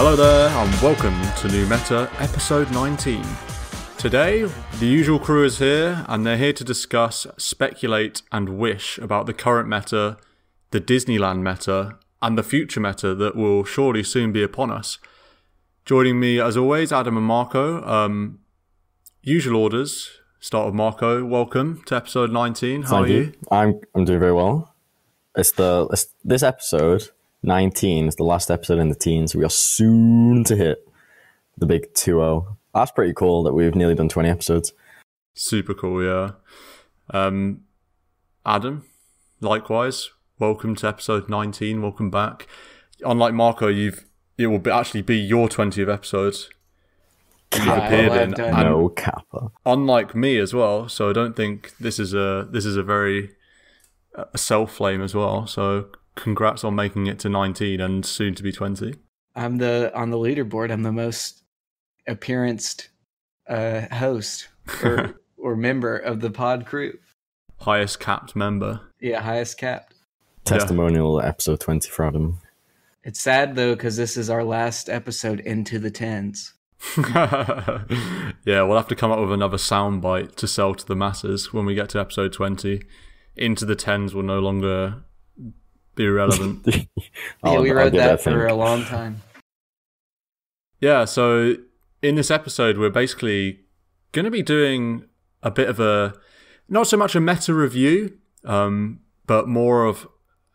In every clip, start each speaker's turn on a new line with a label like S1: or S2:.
S1: Hello there, and welcome to New Meta, episode 19. Today, the usual crew is here, and they're here to discuss, speculate, and wish about the current meta, the Disneyland meta, and the future meta that will surely soon be upon us. Joining me, as always, Adam and Marco. Usual orders. Start with Marco. Welcome to episode 19. How are you?
S2: I'm doing very well. This episode 19 is the last episode in the teens. We are soon to hit the big 2-0. That's pretty cool that we've nearly done 20 episodes.
S1: Super cool, yeah. Adam, likewise, welcome to episode 19. Welcome back. Unlike Marco, it will actually be your 20th episode. You've appeared in,
S2: no kappa.
S1: Unlike me as well, so I don't think this is a very self-flame as well. So congrats on making it to 19 and soon to be 20.
S3: On the leaderboard. I'm the most appearanced host or member of the pod crew.
S1: Highest capped member.
S3: Yeah, highest capped.
S2: Testimonial episode 20 for Adam.
S3: It's sad though because this is our last episode into the tens.
S1: Yeah, we'll have to come up with another soundbite to sell to the masses when we get to episode 20. Into the tens will no longer be relevant.
S3: We wrote that for a long time.
S1: Yeah, so in this episode, we're basically going to be doing a bit of not so much a meta review, but more of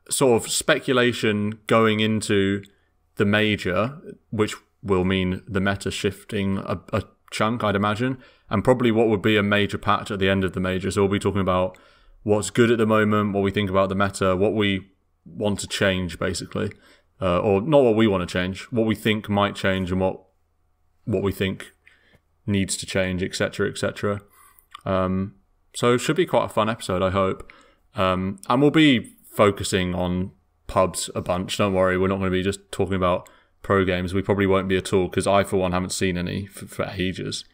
S1: sort of speculation going into the major, which will mean the meta shifting a chunk, I'd imagine, and probably what would be a major patch at the end of the major. So we'll be talking about what's good at the moment, what we think about the meta, what we want to change, basically. Or not what we want to change, what we think might change and what we think needs to change, etc., etc. So it should be quite a fun episode, I hope. And we'll be focusing on pubs a bunch. Don't worry, we're not going to be just talking about pro games. We probably won't be at all, because I, for one, haven't seen any for ages.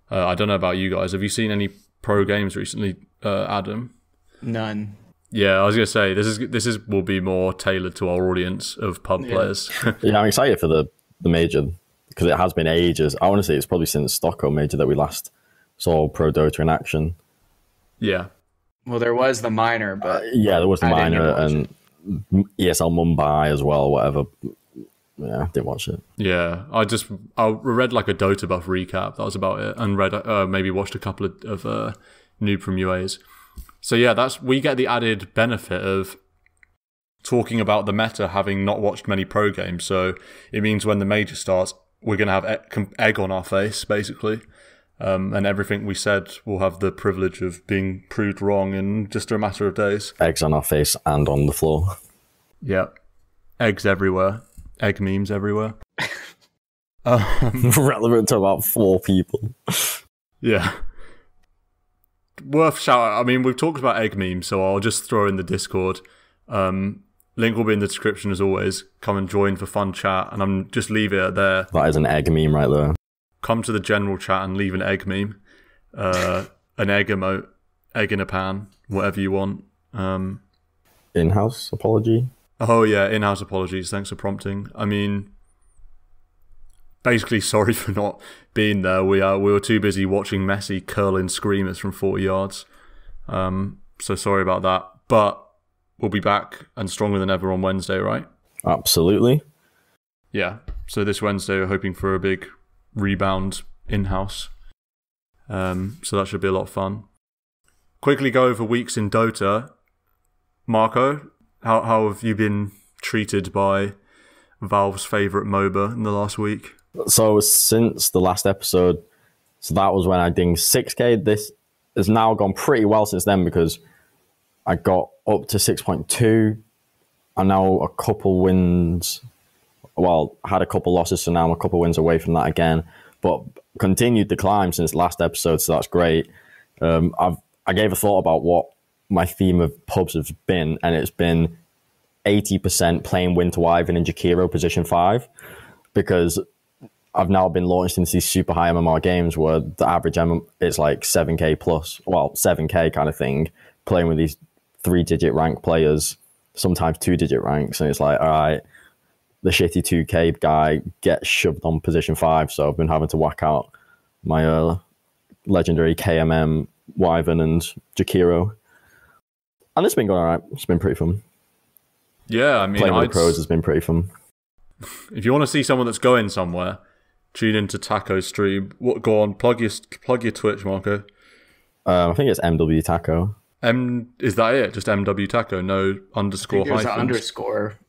S1: I don't know about you guys. Have you seen any pro games recently, Adam?
S3: None.
S1: Yeah, I was going to say, this will be more tailored to our audience of pub players.
S2: Yeah, I'm excited for the major, because it has been ages. I want to say it's probably since Stockholm major that we last saw Pro Dota in action.
S1: Yeah.
S3: Well, there was the minor, but...
S2: yeah, there was the minor, and ESL Mumbai as well, whatever. Yeah, I didn't watch it.
S1: Yeah, I read like a Dota buff recap. That was about it. And maybe watched a couple of Noob from UAs. So yeah, we get the added benefit of talking about the meta, having not watched many pro games. So it means when the major starts, we're going to have egg on our face, basically. And everything we said will have the privilege of being proved wrong in just a matter of days.
S2: Eggs on our face and on the floor.
S1: Yeah. Eggs everywhere. Egg memes everywhere.
S2: Relevant to about 4 people.
S1: Yeah. Worth shout out. I mean, we've talked about egg memes, so I'll just throw in the Discord. Link will be in the description as always. Come and join for fun chat, and I'm just leave it there.
S2: That is an egg meme right there.
S1: Come to the general chat and leave an egg meme, an egg emote, egg in a pan, whatever you want.
S2: In-house apology.
S1: Oh yeah, in-house apologies. Thanks for prompting. I mean, basically, sorry for not being there. We were too busy watching Messi curling screamers from 40 yards. So sorry about that. But we'll be back and stronger than ever on Wednesday, right?
S2: Absolutely.
S1: Yeah. So this Wednesday, we're hoping for a big rebound in-house. So that should be a lot of fun. Quickly go over weeks in Dota. Marco, how have you been treated by Valve's favourite MOBA in the last week?
S2: So since the last episode, so that was when I dinged 6k. This has now gone pretty well since then, because I got up to 6.2. I'm now a couple wins. Well, had a couple losses, so now I'm a couple wins away from that again. But continued to climb since last episode, so that's great. I gave a thought about what my theme of pubs has been, and it's been 80% playing Winter Wyvern and Jakiro position 5, because I've now been launched into these super high MMR games where the average it's like 7k plus, well, 7k kind of thing, playing with these 3-digit rank players, sometimes 2-digit ranks, and it's like, all right, the shitty 2K guy gets shoved on position 5, so I've been having to whack out my legendary KMM, Wyvern, and Jakiro. And it's been going alright. It's been pretty fun.
S1: Yeah, I mean,
S2: playing with the pros has been pretty fun.
S1: If you want to see someone that's going somewhere, tune into Taco's stream. Go on, plug your Twitch, Marco.
S2: I think it's MW Taco.
S1: Is that it? Just MW Taco, no underscore hyphens?
S3: There's an underscore.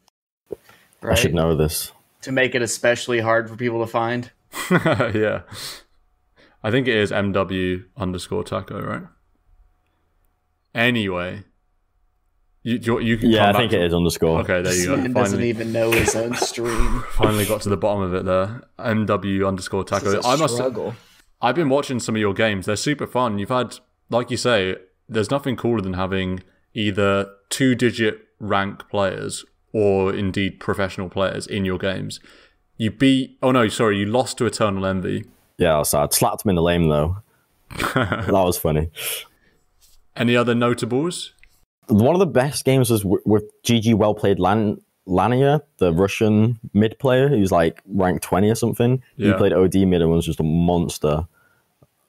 S3: Right?
S2: I should know this.
S3: To make it especially hard for people to find.
S1: Yeah. I think it is MW underscore Taco, right? Anyway. You can
S2: I think it is underscore.
S1: Okay, there you go.
S3: Man doesn't even know his own stream.
S1: Finally got to the bottom of it there. MW underscore Taco. I've been watching some of your games. They're super fun. You've had, like you say, there's nothing cooler than having either 2-digit rank players or indeed professional players in your games. You lost to Eternal Envy.
S2: Yeah, I was sad. Slapped him in the lane though. That was funny.
S1: Any other notables?
S2: One of the best games was with GG Well Played Lania, the Russian mid player who's like ranked 20 or something. Yeah. He played OD mid and was just a monster.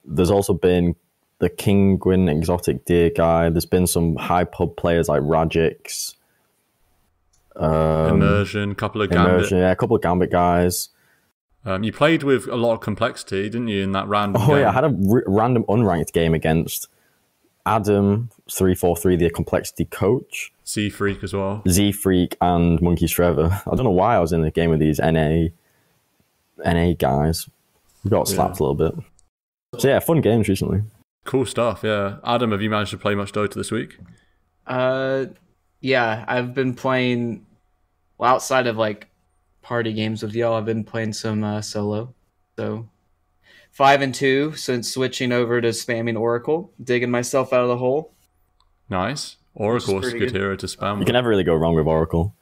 S2: There's also been the Kinguin Exotic Deer guy. There's been some high pub players like Radix.
S1: Immersion, couple of Gambit.
S2: A couple of Gambit guys.
S1: You played with a lot of complexity, didn't you, in that random game?
S2: Yeah, I had a random unranked game against Adam 343, the complexity coach.
S1: Z-Freak as well.
S2: Z-Freak and Monkey's Forever. I don't know why I was in the game with these NA guys. We got slapped a little bit. So yeah, fun games recently.
S1: Cool stuff, yeah. Adam, have you managed to play much Dota this week?
S3: Yeah, I've been playing, well, outside of like party games with y'all, I've been playing some solo. So 5-2 since switching over to spamming Oracle, digging myself out of the hole.
S1: Nice. Oracle's a good hero to spam.
S2: You can never really go wrong with Oracle.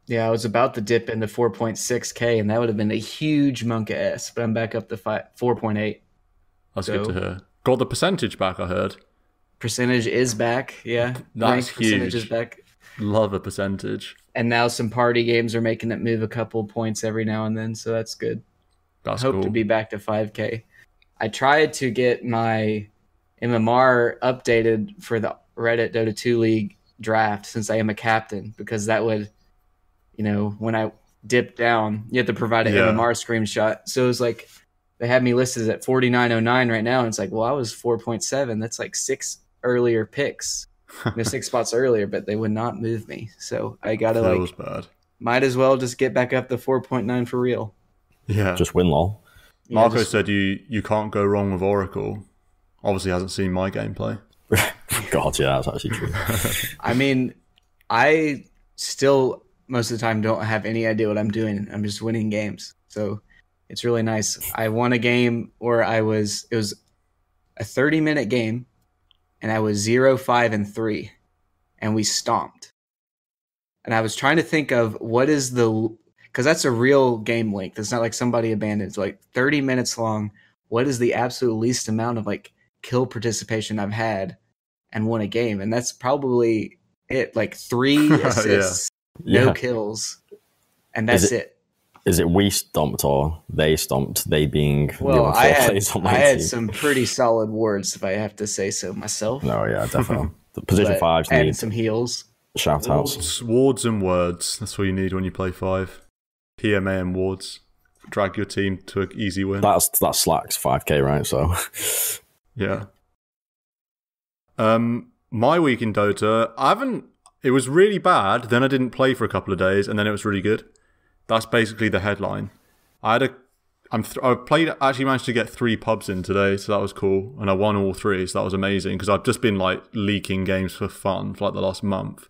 S3: Yeah, I was about to dip into 4.6k, and that would have been a huge monka S, but I'm back up to 4.8.
S1: That's good to hear. Got the percentage back, I heard.
S3: Percentage is back, yeah.
S1: That's huge.
S3: Percentage is back.
S1: Love a percentage.
S3: And now some party games are making it move a couple points every now and then, so that's good.
S1: That's cool.
S3: Hope to be back to 5k. I tried to get my MMR updated for the Reddit Dota 2 League draft since I am a captain, because that would, when I dip down, you have to provide an MMR screenshot. So it was like, they had me listed at 4909 right now, and it's like, well, I was 4.7. That's like 6 earlier picks. 6 spots earlier, but they would not move me. So I gotta
S1: bad.
S3: Might as well just get back up to 4.9 for real.
S1: Yeah.
S2: Just win lol.
S1: Marco said you can't go wrong with Oracle. Obviously hasn't seen my gameplay.
S2: God, yeah, that's actually true.
S3: I mean, I still most of the time don't have any idea what I'm doing. I'm just winning games. So it's really nice. I won a game where it was a 30-minute game, and I was 0-5-3, and we stomped. And I was trying to think of what is because that's a real game length. It's not like somebody abandoned. It's like 30 minutes long. What is the absolute least amount of like kill participation I've had and won a game? And that's probably it. Like 3 assists, no kills, and that's it.
S2: Is it we stomped or they stomped? They being the other 4 players on my team.
S3: I had some pretty solid wards, if I have to say so myself.
S2: No, yeah, definitely. The position 5s need
S3: some heals.
S2: Shout outs.
S1: Wards and words. That's what you need when you play 5. PMA and wards. Drag your team to an easy win.
S2: That's Slack's 5k, right? So
S1: yeah. My week in Dota, it was really bad, then I didn't play for a couple of days, and then it was really good. That's basically the headline. I actually managed to get 3 pubs in today, so that was cool, and I won all 3, so that was amazing, because I've just been like leaking games for fun for like the last month.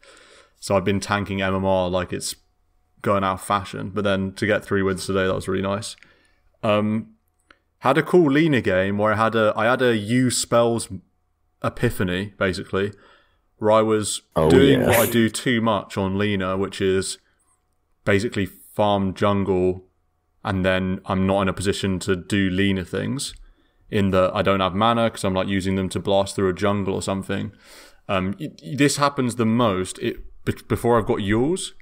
S1: So I've been tanking MMR like it's going out of fashion, but then to get 3 wins today, that was really nice. Had a cool Lena game where I had a use spells epiphany, basically, where I was doing what I do too much on Lena, which is basically farm jungle, and then I'm not in a position to do Lena things, in that I don't have mana because I'm like using them to blast through a jungle or something. This happens the most before I've got Yules.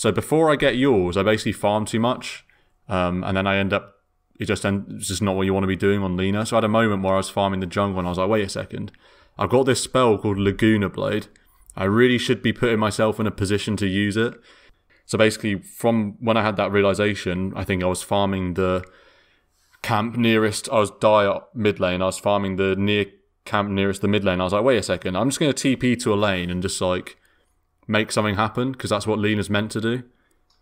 S1: So before I get yours, I basically farm too much, and then I end up it's just not what you want to be doing on Lina. So I had a moment where I was farming the jungle, and I was like, wait a second, I've got this spell called Laguna Blade. I really should be putting myself in a position to use it. So basically, from when I had that realization, I think I was farming the camp nearest. I was die mid lane. I was farming the near camp nearest the mid lane. I was like, wait a second, I'm just going to TP to a lane and just like make something happen, because that's what Lina's meant to do.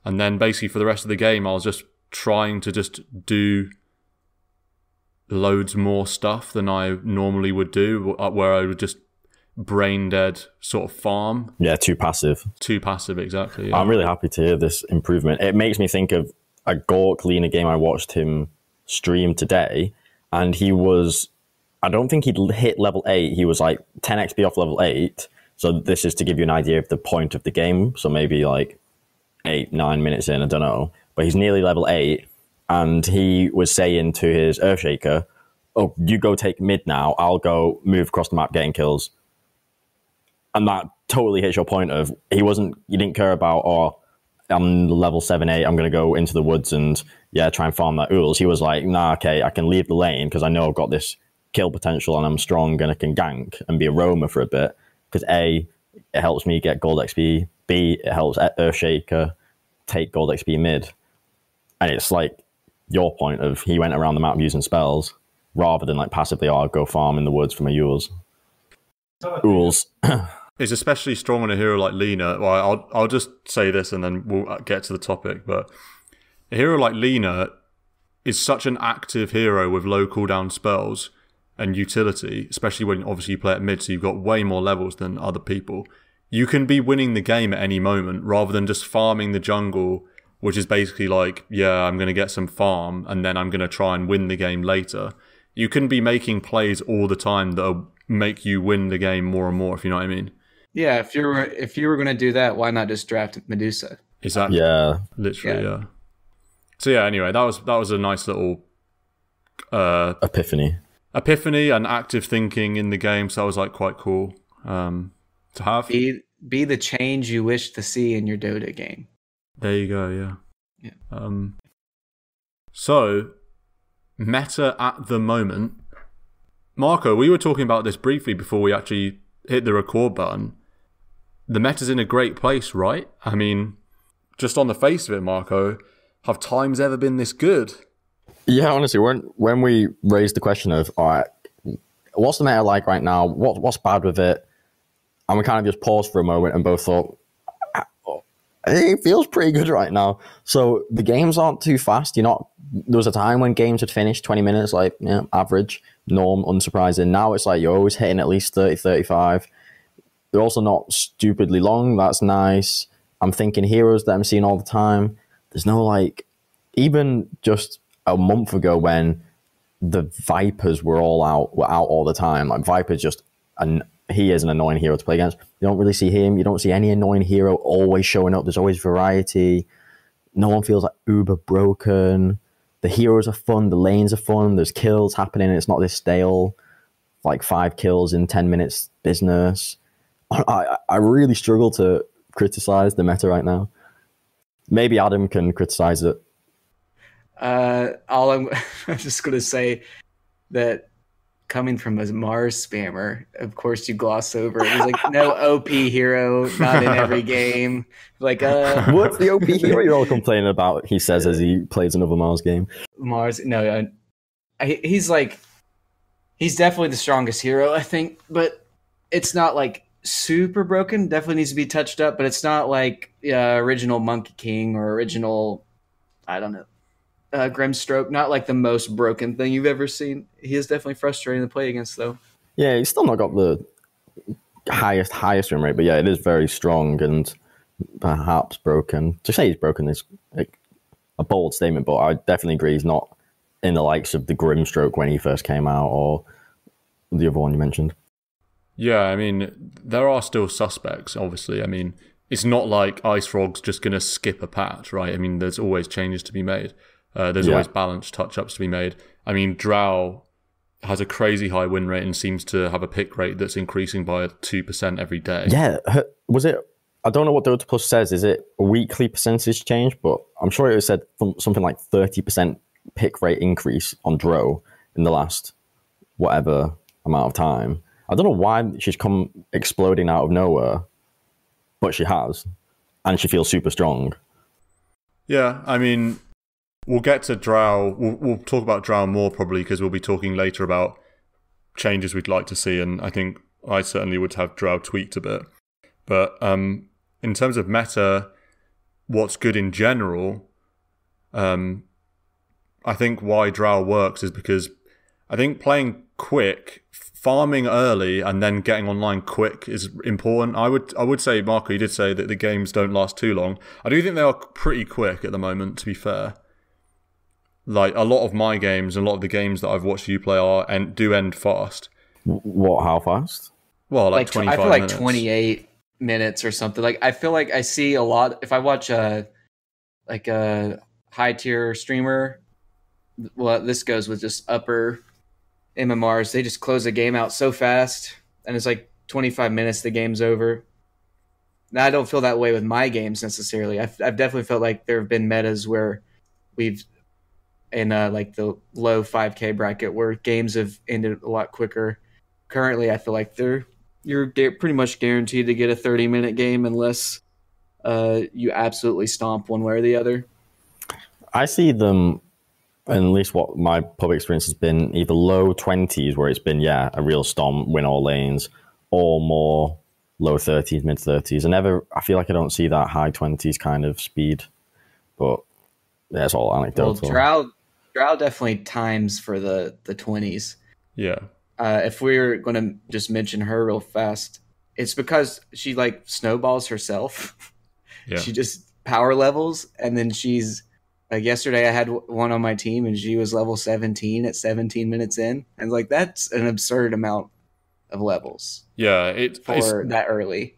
S1: And then basically for the rest of the game, I was just trying to just do loads more stuff than I normally would do, where I would just brain dead sort of farm.
S2: Yeah, too passive.
S1: Too passive, exactly. Yeah.
S2: I'm really happy to hear this improvement. It makes me think of a Gork Lina game I watched him stream today, and he was, I don't think he'd hit level 8. He was like 10 XP off level 8. So this is to give you an idea of the point of the game. So maybe like 8-9 minutes in, I don't know. But he's nearly level 8, and he was saying to his Earthshaker, oh, you go take mid now, I'll go move across the map getting kills. And that totally hits your point of, you didn't care about, oh, I'm level 7-8, I'm going to go into the woods and, yeah, try and farm that ools. He was like, nah, okay, I can leave the lane because I know I've got this kill potential and I'm strong and I can gank and be a roamer for a bit. Because A, it helps me get gold XP. B, it helps Earthshaker take gold XP mid. And it's like your point of, he went around the map using spells rather than like passively, oh, I'll go farm in the woods for my ools. Ools.
S1: It's especially strong on a hero like Lina. Well, I'll just say this and then we'll get to the topic. But a hero like Lina is such an active hero with low cooldown spells and utility, especially when obviously you play at mid, so you've got way more levels than other people. You can be winning the game at any moment rather than just farming the jungle, which is basically like, yeah, I'm going to get some farm and then I'm going to try and win the game later. You can be making plays all the time that make you win the game more and more, if you know what I mean.
S3: Yeah, if you were going to do that, why not just draft Medusa?
S1: Exactly.
S2: Yeah.
S1: Literally, yeah. So yeah, anyway, that was a nice little
S2: Epiphany
S1: and active thinking in the game. So that was like quite cool to have.
S3: Be the change you wish to see in your Dota game.
S1: There you go, yeah.
S3: Yeah.
S1: So meta at the moment. Marco, we were talking about this briefly before we actually hit the record button. The meta's in a great place, right? I mean, just on the face of it, Marco, have times ever been this good?
S2: Yeah, honestly, when we raised the question of, all right, what's the meta like right now? What's bad with it? And we kind of just paused for a moment and both thought, it feels pretty good right now. So the games aren't too fast. There was a time when games had finished 20 minutes, like, yeah, average, norm, unsurprising. Now it's like you're always hitting at least 30, 35. They're also not stupidly long. That's nice. I'm thinking heroes that I'm seeing all the time. There's no, like, even just a month ago when the Vipers were out all the time. Like, Viper's just, he is an annoying hero to play against. You don't really see him. You don't see any annoying hero always showing up. There's always variety. No one feels like uber broken. The heroes are fun. The lanes are fun. There's kills happening. It's not this stale, like 5 kills in 10 minutes business. I really struggle to criticize the meta right now. Maybe Adam can criticize it.
S3: I'm just going to say that coming from a Mars spammer, of course you gloss over it. He's like, no OP hero, not in every game. Like,
S2: what's the OP hero you're all complaining about? He says as he plays another Mars game.
S3: Mars, no, he's definitely the strongest hero, I think, but it's not like super broken. Definitely needs to be touched up, but it's not like original Monkey King or original, I don't know, Grimstroke. Not like the most broken thing you've ever seen. He is definitely frustrating to play against, though. Yeah,
S2: he's still not got the highest win rate, but yeah, it is very strong and perhaps broken. To say he's broken is like a bold statement, but I definitely agree he's not in the likes of the Grimstroke when he first came out or the other one you mentioned.
S1: Yeah, I mean, there are still suspects, obviously. I mean, it's not like Ice Frog's just going to skip a patch, right? I mean, there's always changes to be made. There's always balanced touch-ups to be made. I mean, Drow has a crazy high win rate and seems to have a pick rate that's increasing by 2% every day.
S2: Yeah, was it I don't know what DotA Plus says. Is it a weekly percentage change? But I'm sure it said something like 30% pick rate increase on Dro in the last whatever amount of time. I don't know why she's come exploding out of nowhere, but she has, and she feels super strong.
S1: Yeah, I mean, we'll get to Drow. We'll talk about Drow more probably because we'll be talking later about changes we'd like to see, and I think I certainly would have Drow tweaked a bit. But in terms of meta, what's good in general, I think why Drow works is because I think playing quick, farming early, and then getting online quick is important. I would say, Marco, you did say that the games don't last too long. I do think they are pretty quick at the moment, to be fair. Like, a lot of my games and a lot of the games that I've watched you play do end fast.
S2: What, how fast?
S1: Well, like 25 minutes.
S3: I feel like 28 minutes or something. Like, I feel like I see a lot, if I watch a high tier streamer, well, this goes with just upper MMRs, they just close the game out so fast, and it's like 25 minutes, the game's over. Now, I don't feel that way with my games necessarily. I've definitely felt like there have been metas where we've, in like the low 5K bracket, where games have ended a lot quicker. Currently, I feel like you're pretty much guaranteed to get a 30-minute game unless you absolutely stomp one way or the other.
S2: I see them, and at least what my pub experience has been, either low 20s where it's been, a real stomp, win all lanes, or more low 30s, mid 30s. I feel like I don't see that high 20s kind of speed, but that's all anecdotal.
S3: Well, Drow definitely times for the 20s.
S1: Yeah.
S3: If we're going to just mention her real fast, it's because she like snowballs herself.
S1: Yeah.
S3: She just power levels, and then she's like, yesterday I had one on my team and she was level 17 at 17 minutes in. And like, that's an absurd amount of levels.
S1: Yeah.
S3: It's that early.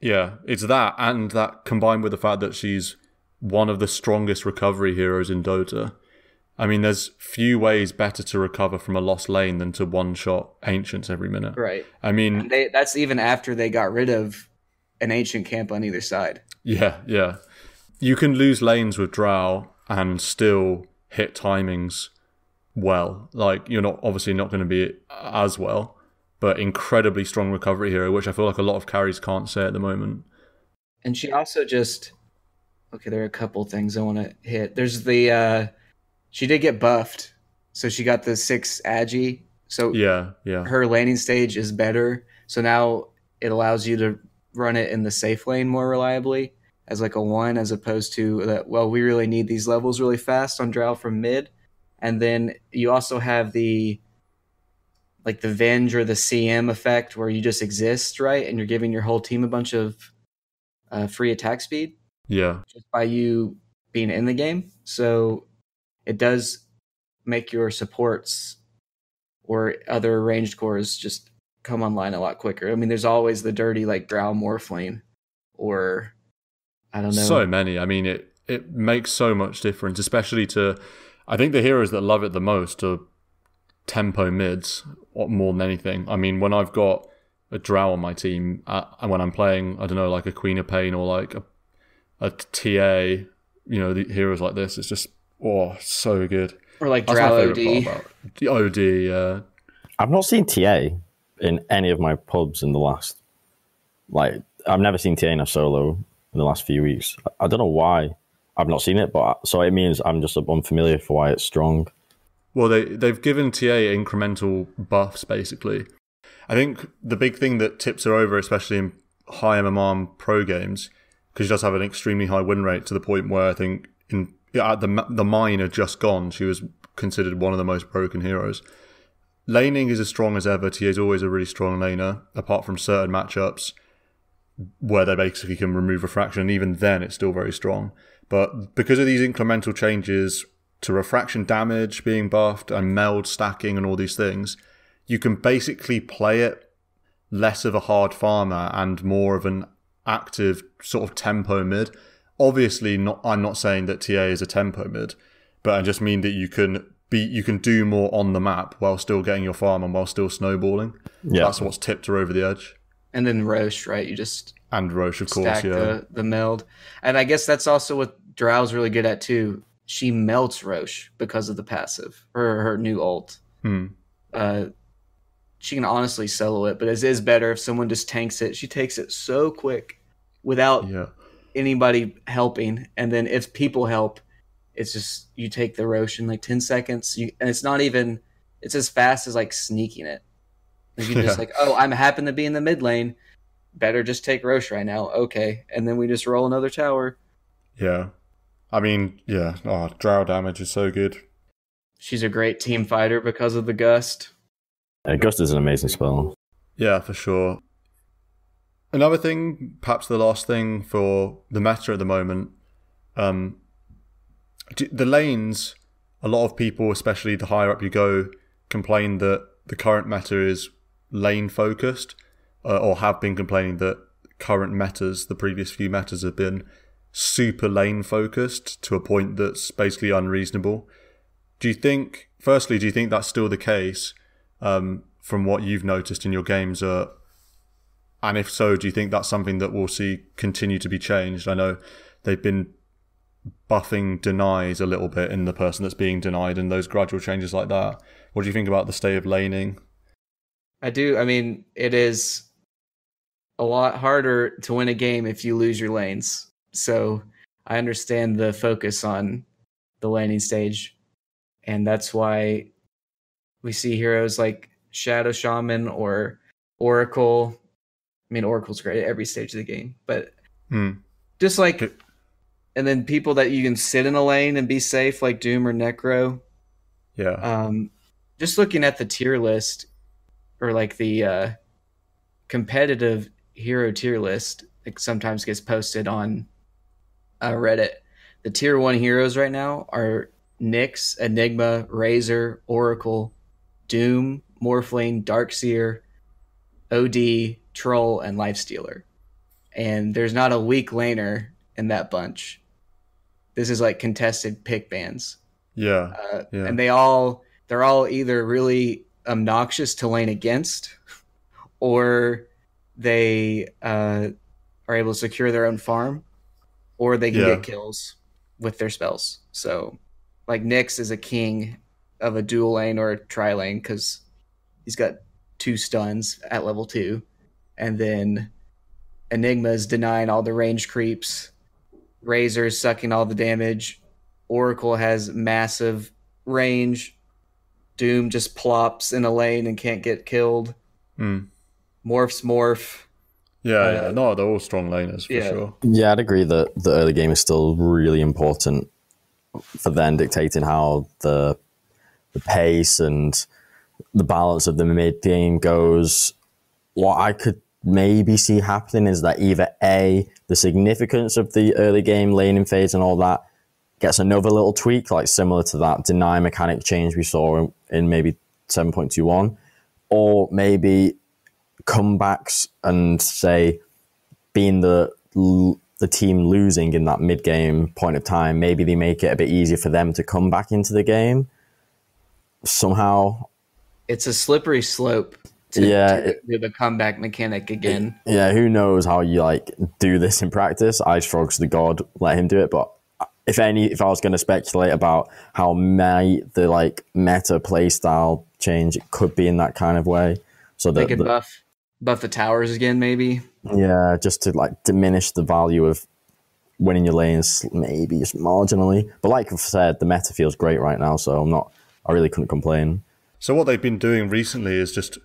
S1: Yeah. It's that, and that combined with the fact that she's one of the strongest recovery heroes in Dota. I mean, there's few ways better to recover from a lost lane than to one-shot Ancients every minute.
S3: Right.
S1: I mean,
S3: that's even after they got rid of an Ancient camp on either side.
S1: Yeah, yeah. You can lose lanes with Drow and still hit timings well. Like, you're obviously not going to be as well, but incredibly strong recovery hero, which I feel like a lot of carries can't say at the moment.
S3: And she also there are a couple things I want to hit. There's she did get buffed, so she got the 6 agi. So
S1: yeah.
S3: Her laning stage is better. So now it allows you to run it in the safe lane more reliably as like a 1, as opposed to that, well, we really need these levels really fast on Drow from mid. And then you also have the Venge or the CM effect where you just exist, right? And you're giving your whole team a bunch of free attack speed.
S1: Yeah.
S3: Just by you being in the game. So it does make your supports or other ranged cores just come online a lot quicker. I mean, there's always the dirty like Drow Morphlane, or I don't know.
S1: So many. I mean, it makes so much difference, especially to, I think the heroes that love it the most are tempo mids more than anything. I mean, when I've got a Drow on my team, and when I'm playing, I don't know, like a Queen of Pain or like a TA, the heroes like this, it's just, so good.
S3: Or like Drow OD.
S1: The OD, yeah.
S2: I've not seen TA in any of my pubs in the last, I've never seen TA in a solo in the last few weeks. I don't know why I've not seen it, but so it means I'm just unfamiliar for why it's strong.
S1: Well, they've given TA incremental buffs, basically. I think the big thing that tips her over, especially in high MMR pro games, because she does have an extremely high win rate to the point where I think at the mine had just gone, she was considered one of the most broken heroes. Laning is as strong as ever. TA is always a really strong laner, apart from certain matchups where they basically can remove refraction, and even then it's still very strong. But because of these incremental changes to refraction damage being buffed and meld stacking and all these things, you can basically play it less of a hard farmer and more of an active sort of tempo mid. Obviously, I'm not saying that TA is a tempo mid, but I just mean that you can do more on the map while still getting your farm and while still snowballing.
S2: Yeah.
S1: That's what's tipped her over the edge.
S3: And then Roche, right? You just
S1: And Roche, of course,
S3: stack
S1: yeah.
S3: the meld. And I guess that's also what Drow's really good at too. She melts Roche because of the passive, her new ult. She can honestly solo it, but it is better if someone just tanks it. She takes it so quick without anybody helping. And then if people help, it's just you take the Roche in like 10 seconds. And it's not even, it's as fast as like sneaking it. Like you just like, oh, I'm happen to be in the mid lane. Better just take Roche right now. Okay. And then we just roll another tower.
S1: Yeah. I mean, yeah. Oh, Drow damage is so good.
S3: She's a great team fighter because of the Gust.
S2: Gust is an amazing spell.
S1: Yeah, for sure. Another thing, perhaps the last thing for the meta at the moment, the lanes, a lot of people, especially the higher up you go, complain that the current meta is lane focused, or have been complaining that current metas, the previous few metas, have been super lane focused to a point that's basically unreasonable. Do you think that's still the case from what you've noticed in your games? And if so, do you think that's something that we'll see continue to be changed? I know they've been buffing denies a little bit in the person that's being denied and those gradual changes like that. What do you think about the state of laning?
S3: I do. I mean, it is a lot harder to win a game if you lose your lanes. So I understand the focus on the laning stage. And that's why we see heroes like Shadow Shaman or Oracle. I mean, Oracle's great at every stage of the game. But just like... And then people that you can sit in a lane and be safe, like Doom or Necro.
S1: Yeah.
S3: Just looking at the tier list, or like the competitive hero tier list, it sometimes gets posted on Reddit. The tier 1 heroes right now are Nyx, Enigma, Razor, Oracle, Doom, Morphling, Darkseer, OD, Troll, and Lifestealer. And there's not a weak laner in that bunch. This is like contested pick bans.
S1: Yeah.
S3: And they're all either really obnoxious to lane against, or they are able to secure their own farm, or they can get kills with their spells. So like Nyx is a king of a dual lane or a tri lane because he's got 2 stuns at level 2. And then Enigma is denying all the range creeps. Razor is sucking all the damage. Oracle has massive range. Doom just plops in a lane and can't get killed. Morph.
S1: Yeah. No, they're all strong laners for sure.
S2: Yeah, I'd agree that the early game is still really important for then dictating how the pace and the balance of the mid game goes. What I could maybe see happening is that either A, the significance of the early game laning phase and all that gets another little tweak, like similar to that deny mechanic change we saw in maybe 7.21, or maybe comebacks and say being the team losing in that mid game point of time, maybe they make it a bit easier for them to come back into the game somehow.
S3: It's a slippery slope to do the comeback mechanic again.
S2: Yeah, who knows how you like do this in practice? Ice Frog's the god, let him do it. But if I was going to speculate about how the like meta play style change, it could be in that kind of way. So
S3: they could buff the towers again, maybe. Yeah,
S2: just to like diminish the value of winning your lanes, maybe just marginally. But like I've said, the meta feels great right now, so I really couldn't complain.
S1: So what they've been doing recently is just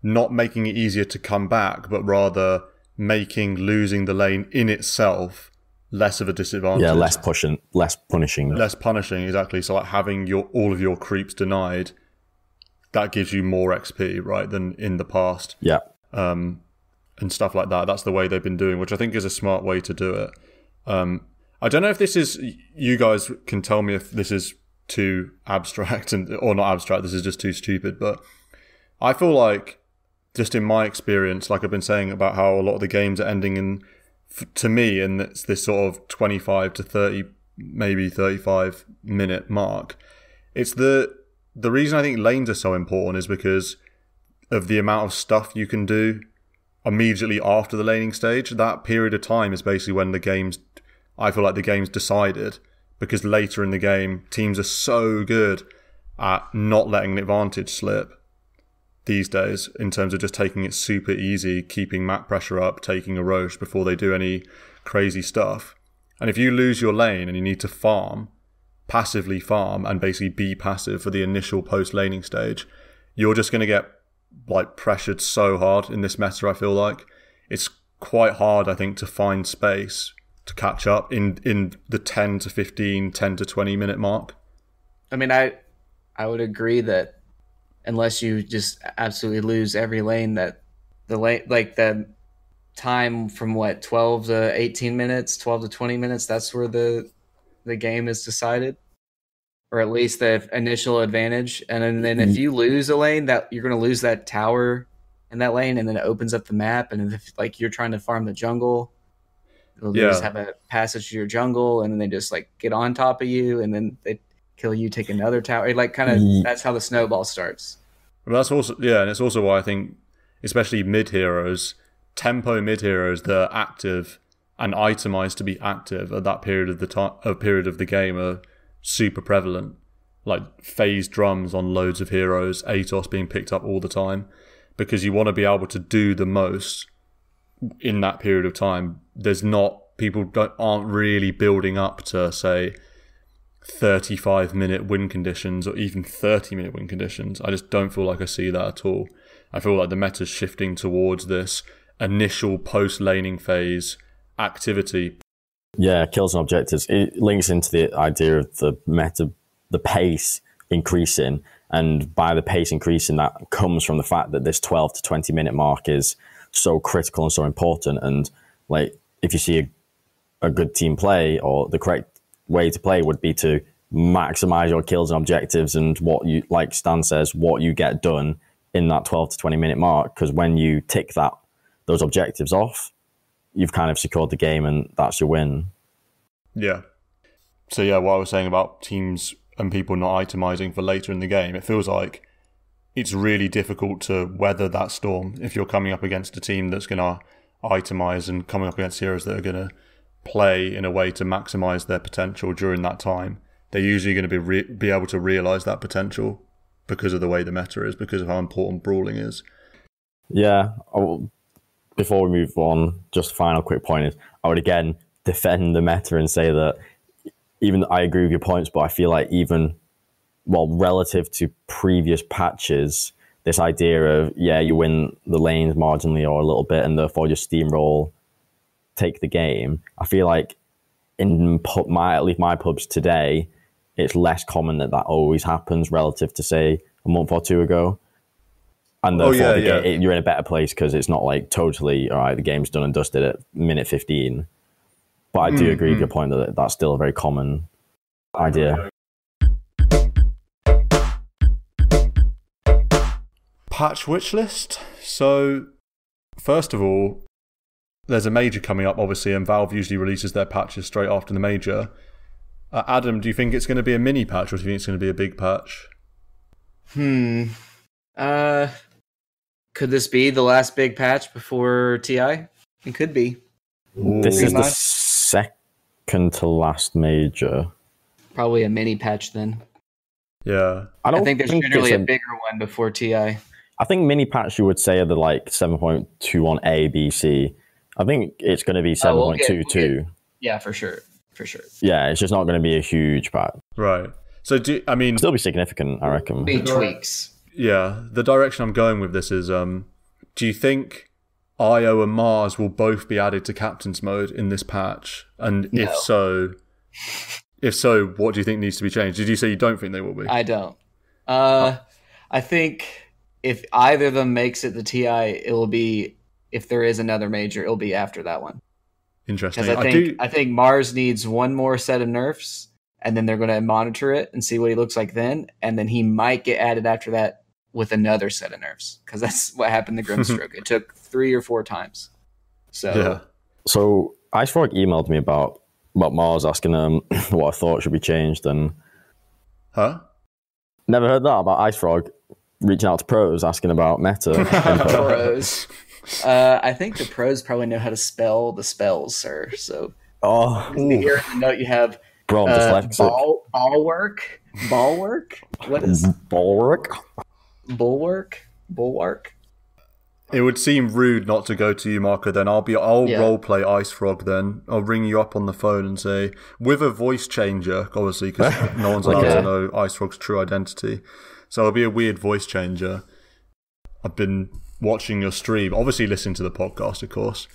S1: not making it easier to come back, but rather making losing the lane in itself less of a disadvantage.
S2: Yeah, less punishing.
S1: Less punishing, exactly. So like having all of your creeps denied, that gives you more XP, right, than in the past.
S2: Yeah.
S1: And stuff like that. That's the way they've been doing, which I think is a smart way to do it. I don't know if this is, you guys can tell me if this is too abstract or not abstract, this is just too stupid, but I feel like, just in my experience, like I've been saying about how a lot of the games are ending in, to me, in this sort of 25 to 30, maybe 35 minute mark. It's the reason I think lanes are so important is because of the amount of stuff you can do immediately after the laning stage, that period of time is basically when I feel like the game's decided, because later in the game, teams are so good at not letting an advantage slip these days, in terms of just taking it super easy, keeping map pressure up, taking a Roche before they do any crazy stuff. And if you lose your lane and you need to passively farm, and basically be passive for the initial post-laning stage, you're just going to get like pressured so hard in this meta. I feel like it's quite hard, I think, to find space to catch up in the 10 to 15, 10 to 20 minute mark. I
S3: mean, I would agree that unless you just absolutely lose every lane, that the time from 12 to 18 minutes, 12 to 20 minutes, that's where the game is decided, or at least the initial advantage. And then if you lose a lane, that you're going to lose that tower in that lane, and then it opens up the map. And if you're trying to farm the jungle, they'll just have a passage to your jungle, and then they just get on top of you, and then they kill you, take another tower. That's how the snowball starts.
S1: Well, that's also, and it's also why I think, especially tempo mid heroes that are active and itemized to be active at that period of the game are super prevalent. Like phase drums on loads of heroes, Atos being picked up all the time, because you want to be able to do the most in that period of time. People aren't really building up to, say, 35-minute win conditions or even 30-minute win conditions. I just don't feel like I see that at all. I feel like the meta's shifting towards this initial post-laning phase activity.
S2: Yeah, kills and objectives. It links into the idea of the meta, the pace increasing, and by the pace increasing, that comes from the fact that this 12 to 20 minute mark is so critical and so important. And if you see a good team play, or the correct way to play would be to maximize your kills and objectives, and what you, like Stan says, what you get done in that 12 to 20 minute mark, because when you tick those objectives off, you've kind of secured the game, and that's your win.
S1: Yeah. So what I was saying about teams and people not itemizing for later in the game, it feels like it's really difficult to weather that storm if you're coming up against a team that's going to itemize, and coming up against heroes that are going to play in a way to maximize their potential during that time. They're usually going to be able to realize that potential because of the way the meta is, because of how important brawling is.
S2: Yeah. Before we move on, just a final quick point is, I would again defend the meta and say that, even I agree with your points, but I feel like relative to previous patches, this idea of, you win the lanes marginally or a little bit, and therefore just steamroll, take the game. I feel like in at least my pubs today, it's less common that always happens relative to, say, a month or two ago. And therefore you're in a better place, because it's not totally, all right, the game's done and dusted at minute 15. But I do agree with your point that that's still a very common idea.
S1: Patch wish list. So, first of all, there's a major coming up, obviously, and Valve usually releases their patches straight after the major. Adam, do you think it's going to be a mini patch, or do you think it's going to be a big patch?
S3: Could this be the last big patch before TI? It could be.
S2: This is the second to last major.
S3: Probably a mini patch then.
S1: Yeah.
S3: I think there's generally a bigger one before TI.
S2: I think mini patch, you would say, are the 7.21 A, B, C. I think it's going to be 7.22.
S3: Yeah, for sure.
S2: Yeah, it's just not going to be a huge patch.
S1: Right. So,
S2: still be significant, I reckon.
S3: Big tweaks.
S1: Yeah. The direction I'm going with this is, do you think Io and Mars will both be added to Captain's Mode in this patch? And
S3: No.
S1: if so, what do you think needs to be changed? Did you say you don't think they will be?
S3: I don't. I think if either of them makes it to TI, it will be, if there is another major, it'll be after that one.
S1: Interesting.
S3: Because I think Mars needs one more set of nerfs, and then they're going to monitor it and see what he looks like then, and then he might get added after that with another set of nerfs, because that's what happened to Grimstroke. It took 3 or 4 times.
S2: So IceFrog emailed me about Mars, asking them what I thought should be changed, and
S1: Huh?
S2: Never heard that about IceFrog. reaching out to pros asking about meta.
S3: Pros. I think the pros probably know how to spell the spells, sir. So here in the note you have
S2: bro, I'm dyslexic.
S3: Bulwark. What is
S2: Bulwark?
S3: Bulwark?
S1: It would seem rude not to go to you, Marco. Then I'll role play Ice Frog. Then I'll ring you up on the phone and say, with a voice changer, obviously, because no one's allowed to know Ice Frog's true identity. So it'll be a weird voice changer. I've been watching your stream, obviously listening to the podcast, of course.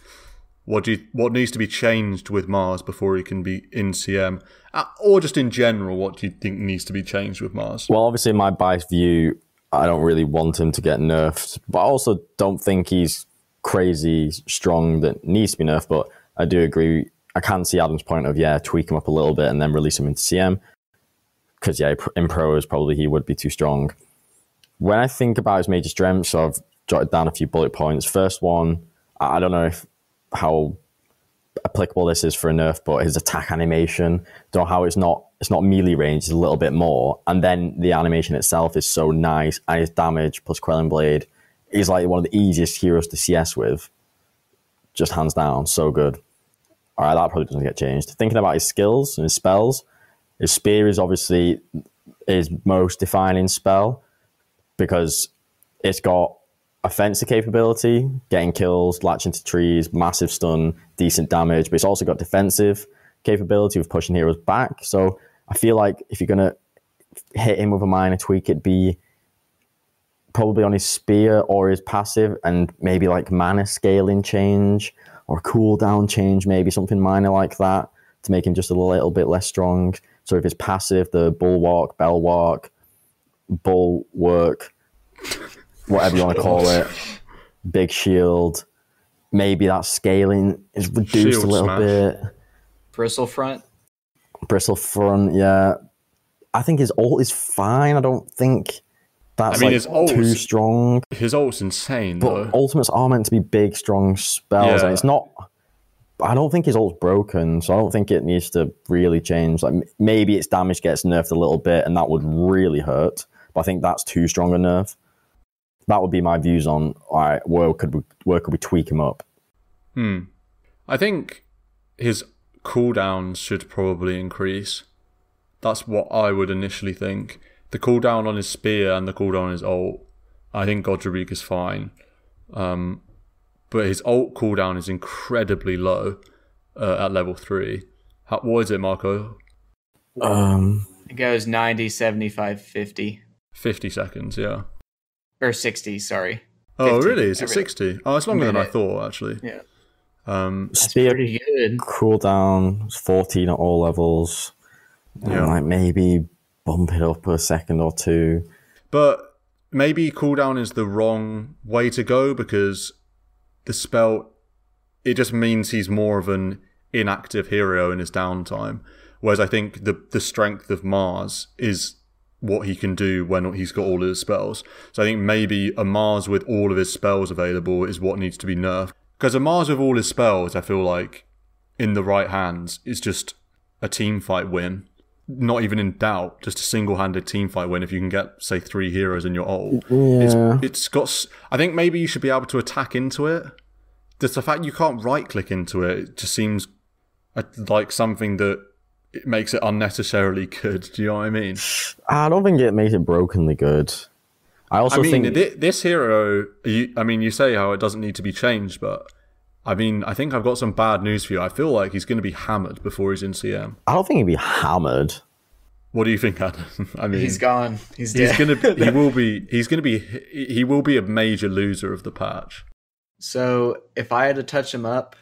S1: What needs to be changed with Mars before he can be in CM, or just in general? What do you think needs to be changed with Mars?
S2: Well, obviously, in my biased view, I don't really want him to get nerfed, but I also don't think he's crazy strong that needs to be nerfed. But I do agree. I can see Adam's point of, tweak him up a little bit and then release him into CM. Because, in pros, probably he would be too strong. When I think about his major strengths, so I've jotted down a few bullet points. First one, I don't know how applicable this is for a nerf, but his attack animation, don't know how it's not melee range, it's a little bit more, and then the animation itself is so nice, and his damage plus Quelling Blade is like one of the easiest heroes to CS with, just hands down, so good. All right, that probably doesn't get changed. Thinking about his skills and his spells, his spear is obviously his most defining spell because it's got offensive capability, getting kills, latch into trees, massive stun, decent damage, but it's also got defensive capability of pushing heroes back. So I feel like if you're going to hit him with a minor tweak, it'd be probably on his spear or his passive, and maybe like mana scaling change or cooldown change, maybe something minor like that to make him just a little bit less strong. So if it's passive, the bulwark, whatever you want to call it, big shield, maybe that scaling is reduced
S1: Shield
S2: a little
S1: smash.
S2: bit.
S3: Bristle front,
S2: yeah. I think his ult is fine. I don't think that's
S1: his ult's
S2: too strong.
S1: His ult's insane,
S2: But
S1: though.
S2: ultimates are meant to be big, strong spells,
S1: Yeah.
S2: and it's not. I don't think his ult's broken, so I don't think it needs to really change. Like maybe its damage gets nerfed a little bit, and that would really hurt. But I think that's too strong a nerf. That would be my views on, all right, where could we tweak him up?
S1: I think his cooldowns should probably increase. That's what I would initially think. The cooldown on his spear and the cooldown on his ult, I think Godric is fine. But his ult cooldown is incredibly low at level 3. What is it, Marco?
S3: it goes 90, 75, 50.
S1: 50 seconds, yeah.
S3: Or 60, sorry.
S1: Oh,
S3: 50,
S1: really? Is it 60? Oh, it's longer than I thought, actually.
S3: Yeah.
S2: That's
S3: pretty good.
S2: Cooldown 14 at all levels.
S1: Yeah.
S2: Like maybe bump it up a second or two.
S1: But maybe cooldown is the wrong way to go because the spell, it just means he's more of an inactive hero in his downtime. Whereas I think the strength of Mars is what he can do when he's got all of his spells. So I think maybe a Mars with all of his spells available is what needs to be nerfed. Because a Mars with all his spells, I feel like, in the right hands, is just a team fight win. Not even in doubt, just a single-handed team fight win if you can get, say, 3 heroes in your ult.
S2: Yeah.
S1: It's got... I think maybe you should be able to attack into it. Just the fact you can't right-click into it just seems like something that it makes it unnecessarily good. Do you know what I mean?
S2: I don't think it makes it brokenly good. I think
S1: this hero, you say how it doesn't need to be changed, but I think I've got some bad news for you. I feel like he's going to be hammered before he's in CM.
S2: I don't think he'd be hammered.
S1: What do you think, Adam?
S3: He's gone. He's dead.
S1: He will be a major loser of the patch.
S3: So if I had to touch him up,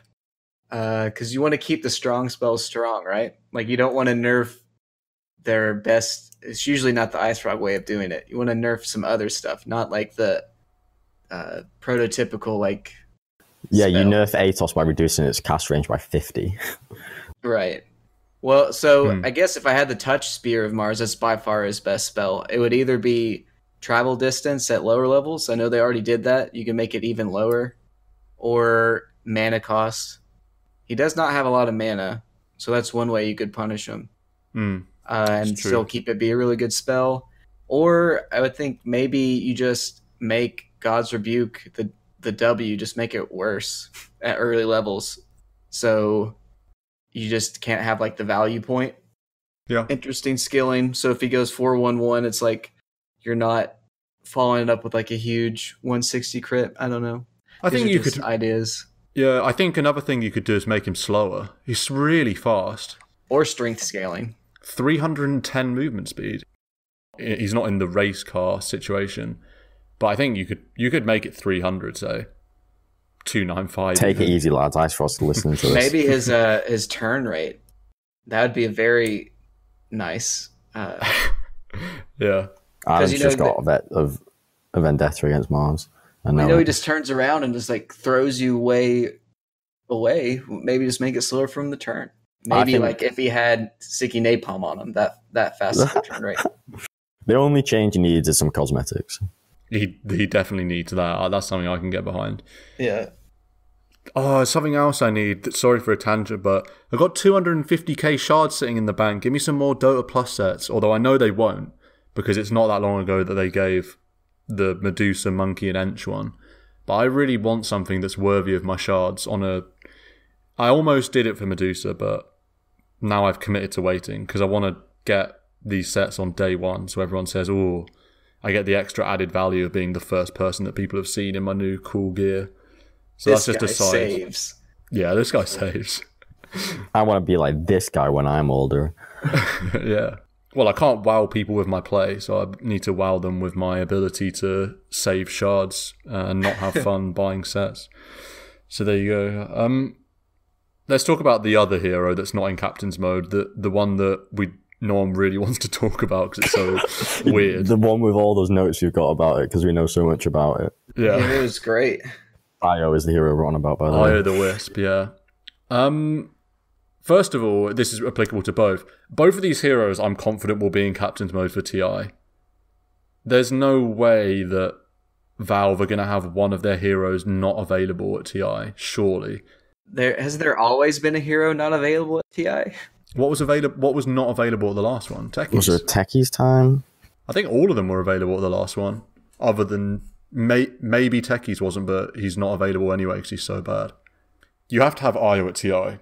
S3: because you want to keep the strong spells strong, right? Like you don't want to nerf their best. It's usually not the Ice Frog way of doing it. You want to nerf some other stuff, not like the prototypical like.
S2: Yeah,
S3: spell.
S2: you nerf Atos by reducing its cast range by 50.
S3: Right. Well, so I guess if I had the touch spear of Mars, that's by far his best spell. It would either be travel distance at lower levels. I know they already did that. You can make it even lower, or mana cost. He does not have a lot of mana, so that's one way you could punish him. And still keep it be a really good spell. Or I would think maybe you just make God's Rebuke the W, just make it worse at early levels. So you just can't have like the value point.
S1: Yeah.
S3: Interesting skilling. So if he goes 4-1-1, it's like you're not following it up with like a huge 160 crit. I don't know.
S1: I think you
S3: just
S1: could
S3: ideas.
S1: Yeah, I think another thing you could do is make him slower. He's really fast.
S3: Or strength scaling.
S1: 310 movement speed. He's not in the race car situation, but I think you could make it 300, say 295.
S2: Take it easy, lads. Ice Frost listening to this.
S3: Maybe his turn rate. That would be a very nice.
S1: Yeah.
S2: Adam's just got a vendetta against Mars.
S3: I know he just turns around and just like throws you way away. Maybe just make it slower from the turn. Maybe like if he had sticky napalm on him, that fast turn rate.
S2: The only change he needs is some cosmetics.
S1: He definitely needs that. That's something I can get behind.
S3: Yeah.
S1: Oh, something else I need. Sorry for a tangent, but I got 250k shards sitting in the bank. Give me some more Dota Plus sets, although I know they won't, because it's not that long ago that they gave the Medusa, Monkey, and Ench one. But I really want something that's worthy of my shards I almost did it for Medusa, but now I've committed to waiting, because I want to get these sets on day one, so everyone says, oh, I get the extra added value of being the first person that people have seen in my new cool gear. So
S3: this
S1: that's just a side.
S3: Saves.
S1: Yeah, this guy saves.
S2: I want to be like this guy when I'm older.
S1: Yeah. Well, I can't wow people with my play, so I need to wow them with my ability to save shards and not have fun buying sets. So there you go. Let's talk about the other hero that's not in Captain's mode, the one that no one really wants to talk about because it's so weird.
S2: The one with all those notes you've got about it because we know so much about it.
S1: Yeah.
S3: It was great.
S2: Io is the hero we're on about, by the way.
S1: Io the Wisp, yeah. First of all, this is applicable to both. Both of these heroes I'm confident will be in Captain's mode for TI. There's no way that Valve are going to have one of their heroes not available at TI, surely.
S3: Has there always been a hero not available at TI?
S1: What was not available at the last one? Techies.
S2: Was it Techies time?
S1: I think all of them were available at the last one, other than maybe Techies wasn't, but he's not available anyway because he's so bad. You have to have Io at TI.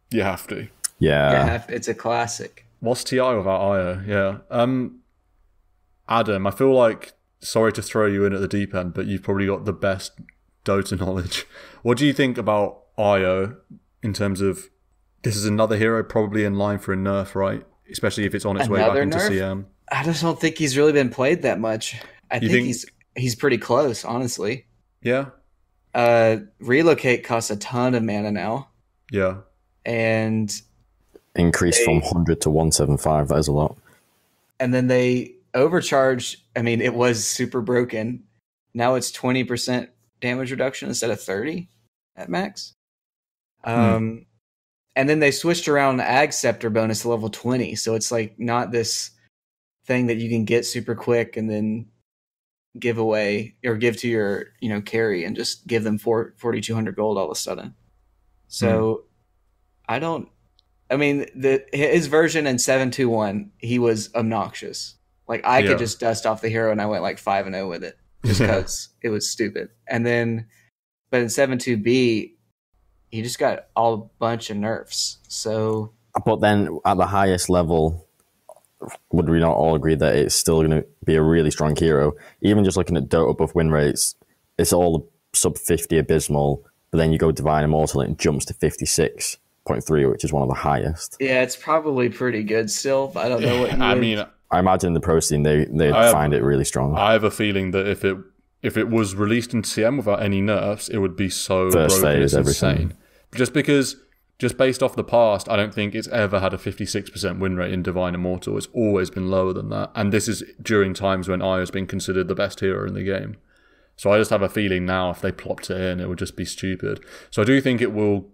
S1: You have to.
S2: Yeah.
S3: It's a classic.
S1: What's TI without Io? Yeah. Adam, I feel like, sorry to throw you in at the deep end, but you've probably got the best Dota knowledge. What do you think about Io in terms of, this is another hero probably in line for a nerf, right? Especially if it's on its way back into
S3: nerf?
S1: CM.
S3: I just don't think he's really been played that much. I think he's pretty close, honestly.
S1: Yeah.
S3: Relocate costs a ton of mana now.
S1: Yeah.
S3: And
S2: increased from 100 to 175. That is a lot.
S3: And then they overcharged. I mean, it was super broken. Now it's 20% damage reduction instead of 30 at max. And then they switched around Ag Scepter bonus to level 20. So it's like not this thing that you can get super quick and then give away or give to your, carry and just give them 4,200 gold all of a sudden. So his version in 7.2.1, he was obnoxious. Like I could just dust off the hero and I went like 5-0 with it just because it was stupid. And then, but in 7.2b, he just got a bunch of nerfs. So,
S2: but then at the highest level, would we not all agree that it's still going to be a really strong hero? Even just looking at Dota buff win rates, it's all sub 50 abysmal, but then you go Divine Immortal and it jumps to 56.3, which is one of the highest.
S3: Yeah, it's probably pretty good still. I don't know what
S2: I imagine the pro scene, they'd find it really strong.
S1: I have a feeling that if it was released in CM without any nerfs, it would be so
S2: First
S1: broken,
S2: phase,
S1: it's
S2: everything.
S1: Insane. Just based off the past, I don't think it's ever had a 56% win rate in Divine Immortal. It's always been lower than that. And this is during times when Io has been considered the best hero in the game. So I just have a feeling now if they plopped it in, it would just be stupid. So I do think it will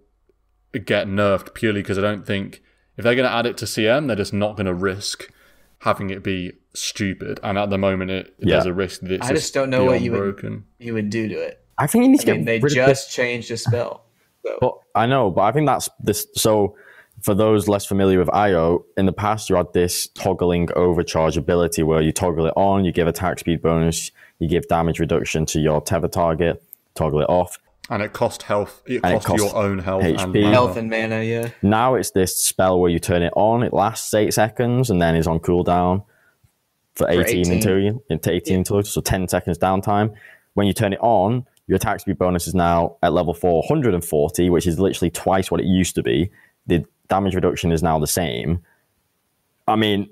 S1: get nerfed purely because I don't think, if they're going to add it to CM, they're just not going to risk having it be stupid. And at the moment, there's a risk that it's
S3: I just don't know what you would do to it.
S2: I think you need to
S3: They just changed the spell. So.
S2: But I know, but I think that's this. So for those less familiar with IO, in the past you had this toggling overcharge ability where you toggle it on, you give attack speed bonus, you give damage reduction to your tether target, toggle it off.
S1: And it cost health. It cost your own health
S2: HP.
S1: and mana.
S3: Health and mana, yeah.
S2: Now it's this spell where you turn it on, it lasts 8 seconds, and then is on cooldown for 18 until 18 until, so 10 seconds downtime. When you turn it on, your attack speed bonus is now at level 440, which is literally twice what it used to be. The damage reduction is now the same. I mean,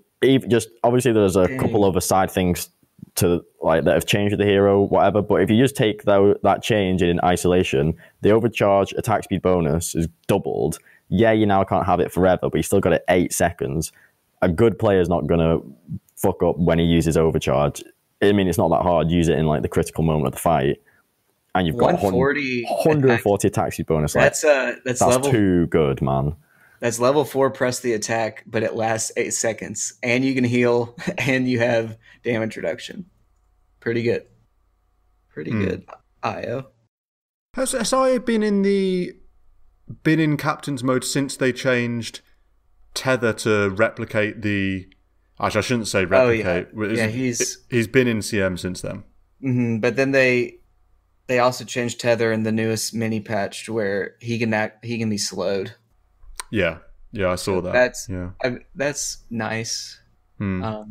S2: just obviously there's a couple other side things to like that have changed with the hero, whatever. But if you just take that change in isolation, the overcharge attack speed bonus is doubled. Yeah, you now can't have it forever, but you still got it 8 seconds. A good player is not gonna fuck up when he uses overcharge. I mean, it's not that hard. Use it in like the critical moment of the fight, and you've got 140 attack speed bonus.
S3: That's level,
S2: too good, man.
S3: That's level 4. Press the attack, but it lasts 8 seconds, and you can heal, and you have damage reduction. Pretty good. Pretty good. IO.
S1: Has IO been in captain's mode since they changed tether to replicate the? Actually, I shouldn't say replicate.
S3: Oh, yeah.
S1: He's been in CM since then.
S3: Mm-hmm. But then they also changed tether in the newest mini patch to where he can be slowed.
S1: Yeah, I saw that.
S3: That's nice. I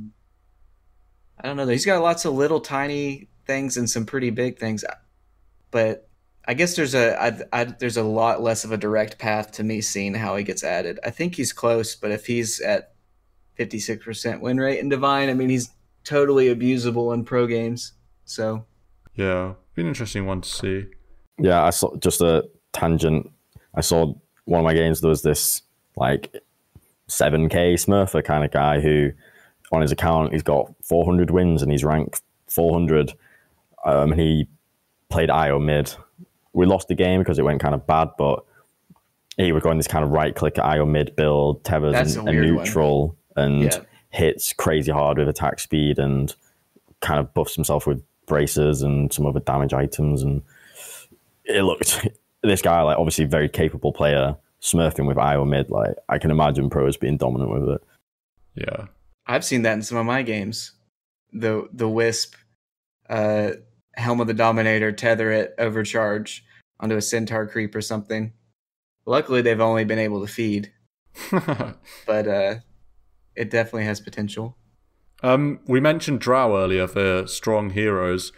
S3: don't know. He's got lots of little tiny things and some pretty big things, but I guess there's a lot less of a direct path to me seeing how he gets added. I think he's close, but if he's at 56% win rate in Divine, I mean, he's totally abusable in pro games. So
S1: yeah, be an interesting one to see.
S2: Yeah, I saw just a tangent. I saw one of my games, there was this like 7k smurfer kind of guy who on his account he's got 400 wins and he's ranked 400. And he played IO mid. We lost the game because it went kind of bad, but he was going this kind of right click at IO mid build, tethers and neutral, and hits crazy hard with attack speed and kind of buffs himself with braces and some other damage items. And it looked, this guy, like obviously very capable player, smurfing with IO mid. Like I can imagine pros being dominant with it.
S1: Yeah,
S3: I've seen that in some of my games. The Wisp, Helm of the Dominator, tether it, overcharge onto a Centaur creep or something. Luckily, they've only been able to feed, but it definitely has potential.
S1: We mentioned Drow earlier for strong heroes.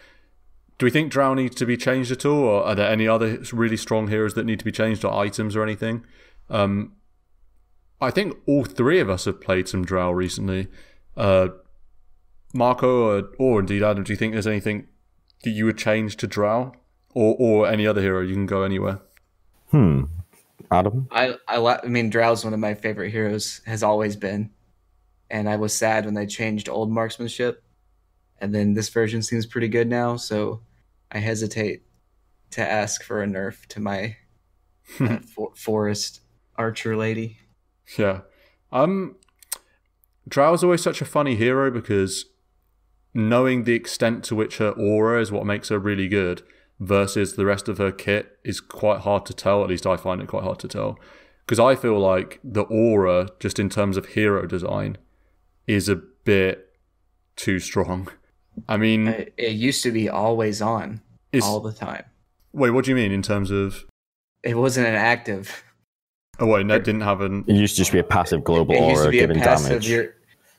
S1: Do we think Drow needs to be changed at all, or are there any other really strong heroes that need to be changed, or items or anything? I think all three of us have played some Drow recently. Marco, or indeed Adam, do you think there's anything that you would change to Drow, or any other hero? You can go anywhere.
S2: Adam?
S3: I mean, Drow's one of my favorite heroes, has always been. And I was sad when they changed old marksmanship. And then this version seems pretty good now, so I hesitate to ask for a nerf to my forest archer lady.
S1: Yeah. Drow's always such a funny hero because knowing the extent to which her aura is what makes her really good versus the rest of her kit is quite hard to tell. At least I find it quite hard to tell. Because I feel like the aura, just in terms of hero design, is a bit too strong. I mean,
S3: it used to be always on all the time. Wait,
S1: what do you mean in terms of?
S3: It wasn't an active.
S1: Oh wait, Ned didn't have an.
S2: It used to just be a passive global aura giving damage.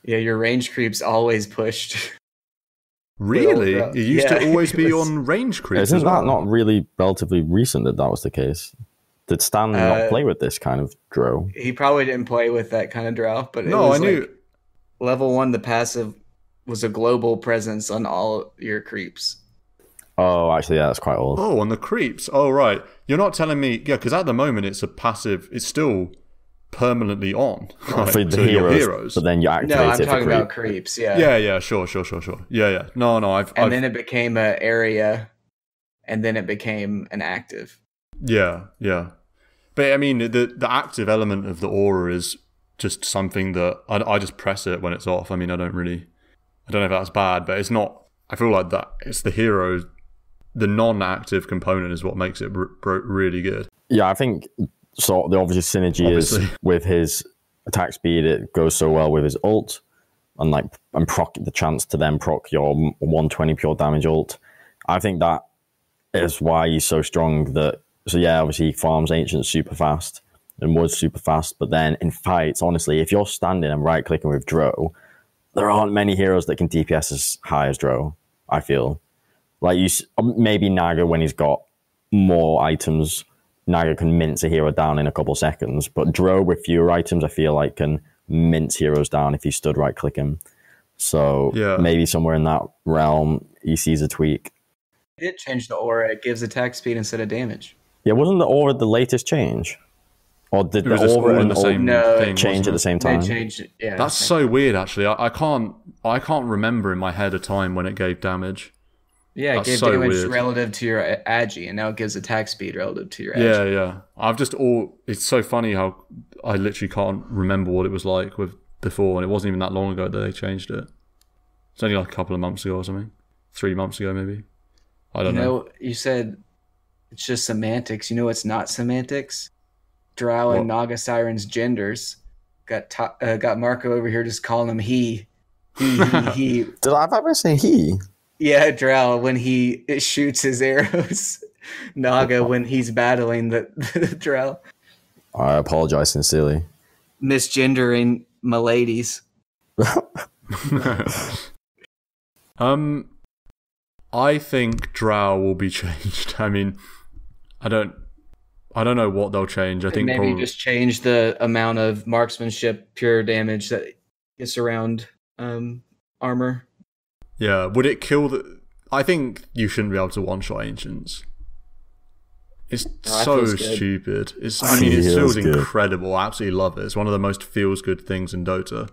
S3: Your range creeps always pushed.
S1: Really? It used to always be on range creeps.
S2: Isn't that not really relatively recent that was the case? Did Stan not play with this kind of drow?
S3: He probably didn't play with that kind of drow, but I knew. Like level 1, the passive was a global presence on all your creeps.
S2: Oh, actually, yeah, that's quite old.
S1: Oh, on the creeps. Oh, right. You're not telling me... Yeah, because at the moment, it's a passive... It's still permanently on. Right,
S2: for the heroes. But then you activate it.
S3: No, I'm talking about creeps, yeah.
S1: Yeah, sure. Yeah. No, I've...
S3: Then it became an area, and then it became an active.
S1: Yeah. But, I mean, the active element of the aura is just something that... I just press it when it's off. I mean, I don't know if that's bad, but it's not... I feel like that it's the hero... The non-active component is what makes it really good.
S2: Yeah, I think So the obvious synergy
S1: Obviously.
S2: is with his attack speed. It goes so well with his ult, and proc the chance to then proc your 120 pure damage ult. I think that is why he's so strong. So yeah, obviously he farms ancients super fast and woods super fast. But then in fights, honestly, if you're standing and right clicking with Dro, there aren't many heroes that can DPS as high as Dro. I feel like maybe Naga when he's got more items. Naga can mince a hero down in a couple seconds, but Dro with fewer items, I feel like can mince heroes down if he stood right clicking. So maybe somewhere in that realm, he sees a tweak.
S3: It did change the aura. It gives attack speed instead of damage.
S2: Yeah, wasn't the aura the latest change? Or did the
S1: all
S2: aura
S1: in
S2: and
S1: the same thing,
S2: change at the same time?
S3: They changed it. Yeah,
S1: that's so weird. Actually, I can't remember in my head a time when it gave damage.
S3: Yeah, it gave damage relative to your agi, and now it gives attack speed relative to your agi.
S1: Yeah. It's so funny how I literally can't remember what it was like with before, and it wasn't even that long ago that they changed it. It's only like a couple of months ago or something. 3 months ago, maybe. I don't know.
S3: You said it's just semantics. You know what's not semantics? Drow and Naga Siren's genders. Got Marco over here just calling him he. He.
S2: Did I ever say he?
S3: Yeah, Drow when he shoots his arrows. Naga when he's battling the Drow.
S2: I apologize sincerely.
S3: Misgendering my ladies.
S1: I think Drow will be changed. I mean, I don't know what they'll change. I think
S3: maybe just change the amount of marksmanship, pure damage that gets around armor.
S1: Yeah, would it kill the... I think you shouldn't be able to one-shot Ancients. It's so stupid. It feels incredible. I absolutely love it. It's one of the most feels-good things in Dota.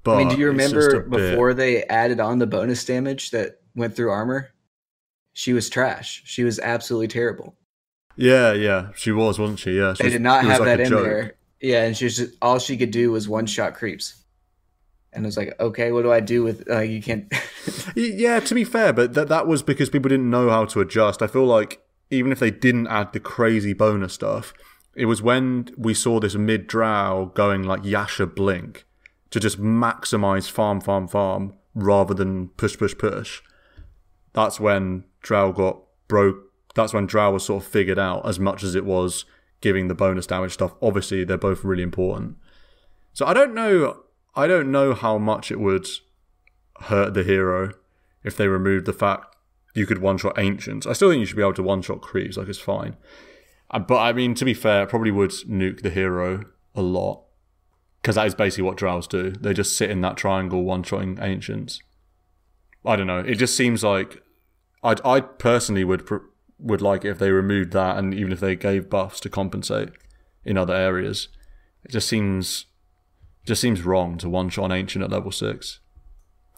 S1: But
S3: I mean, do you remember before they added on the bonus damage that went through armor? She was trash. She was absolutely terrible.
S1: Yeah, she was, wasn't she? Yeah,
S3: they did not have that in there. Yeah, and all she could do was one-shot creeps. And I was like, okay, what do I do with you can't?
S1: Yeah, to be fair, but that was because people didn't know how to adjust. I feel like even if they didn't add the crazy bonus stuff, it was when we saw this mid-drow going like Yasha Blink to just maximize farm rather than push. That's when Drow got broke. That's when Drow was sort of figured out as much as it was giving the bonus damage stuff. Obviously, they're both really important. So I don't know how much it would hurt the hero if they removed the fact you could one-shot Ancients. I still think you should be able to one-shot creeps, like it's fine. But I mean, to be fair, it probably would nuke the hero a lot. Because that is basically what Drows do. They just sit in that triangle one-shotting Ancients. I don't know. It just seems like... I personally would like it if they removed that, and even if they gave buffs to compensate in other areas. It just seems wrong to one-shot an Ancient at level 6.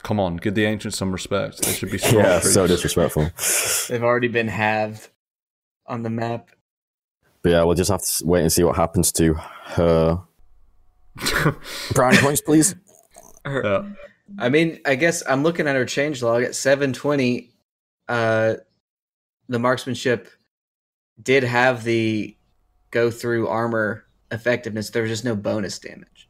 S1: Come on, give the Ancients some respect. They should be strong.
S2: Yeah, so disrespectful.
S3: They've already been halved on the map.
S2: But yeah, we'll just have to wait and see what happens to her. Brownie points, please.
S1: Yeah.
S3: I mean, I guess I'm looking at her changelog at 720. The marksmanship did have the go through armor effectiveness. There was just no bonus damage.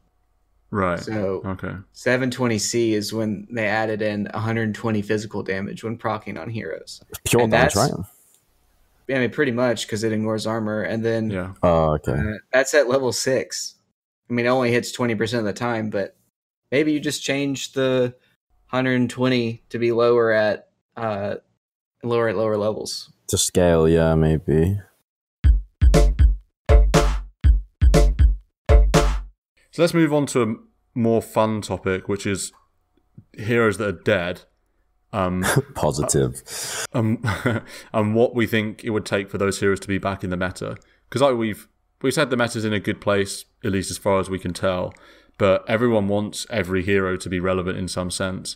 S1: Right.
S3: So
S1: okay.
S3: 720C is when they added in 120 physical damage when proccing on heroes.
S2: Pure damage, right?
S3: I mean, pretty much because it ignores armor. And then
S2: okay.
S3: That's at level 6. I mean, it only hits 20% of the time, but maybe you just change the 120 to be lower at lower levels.
S2: To scale, yeah, maybe.
S1: So let's move on to a more fun topic, which is heroes that are dead.
S2: Positive.
S1: And what we think it would take for those heroes to be back in the meta. Because like we've said the meta's in a good place, at least as far as we can tell. But everyone wants every hero to be relevant in some sense.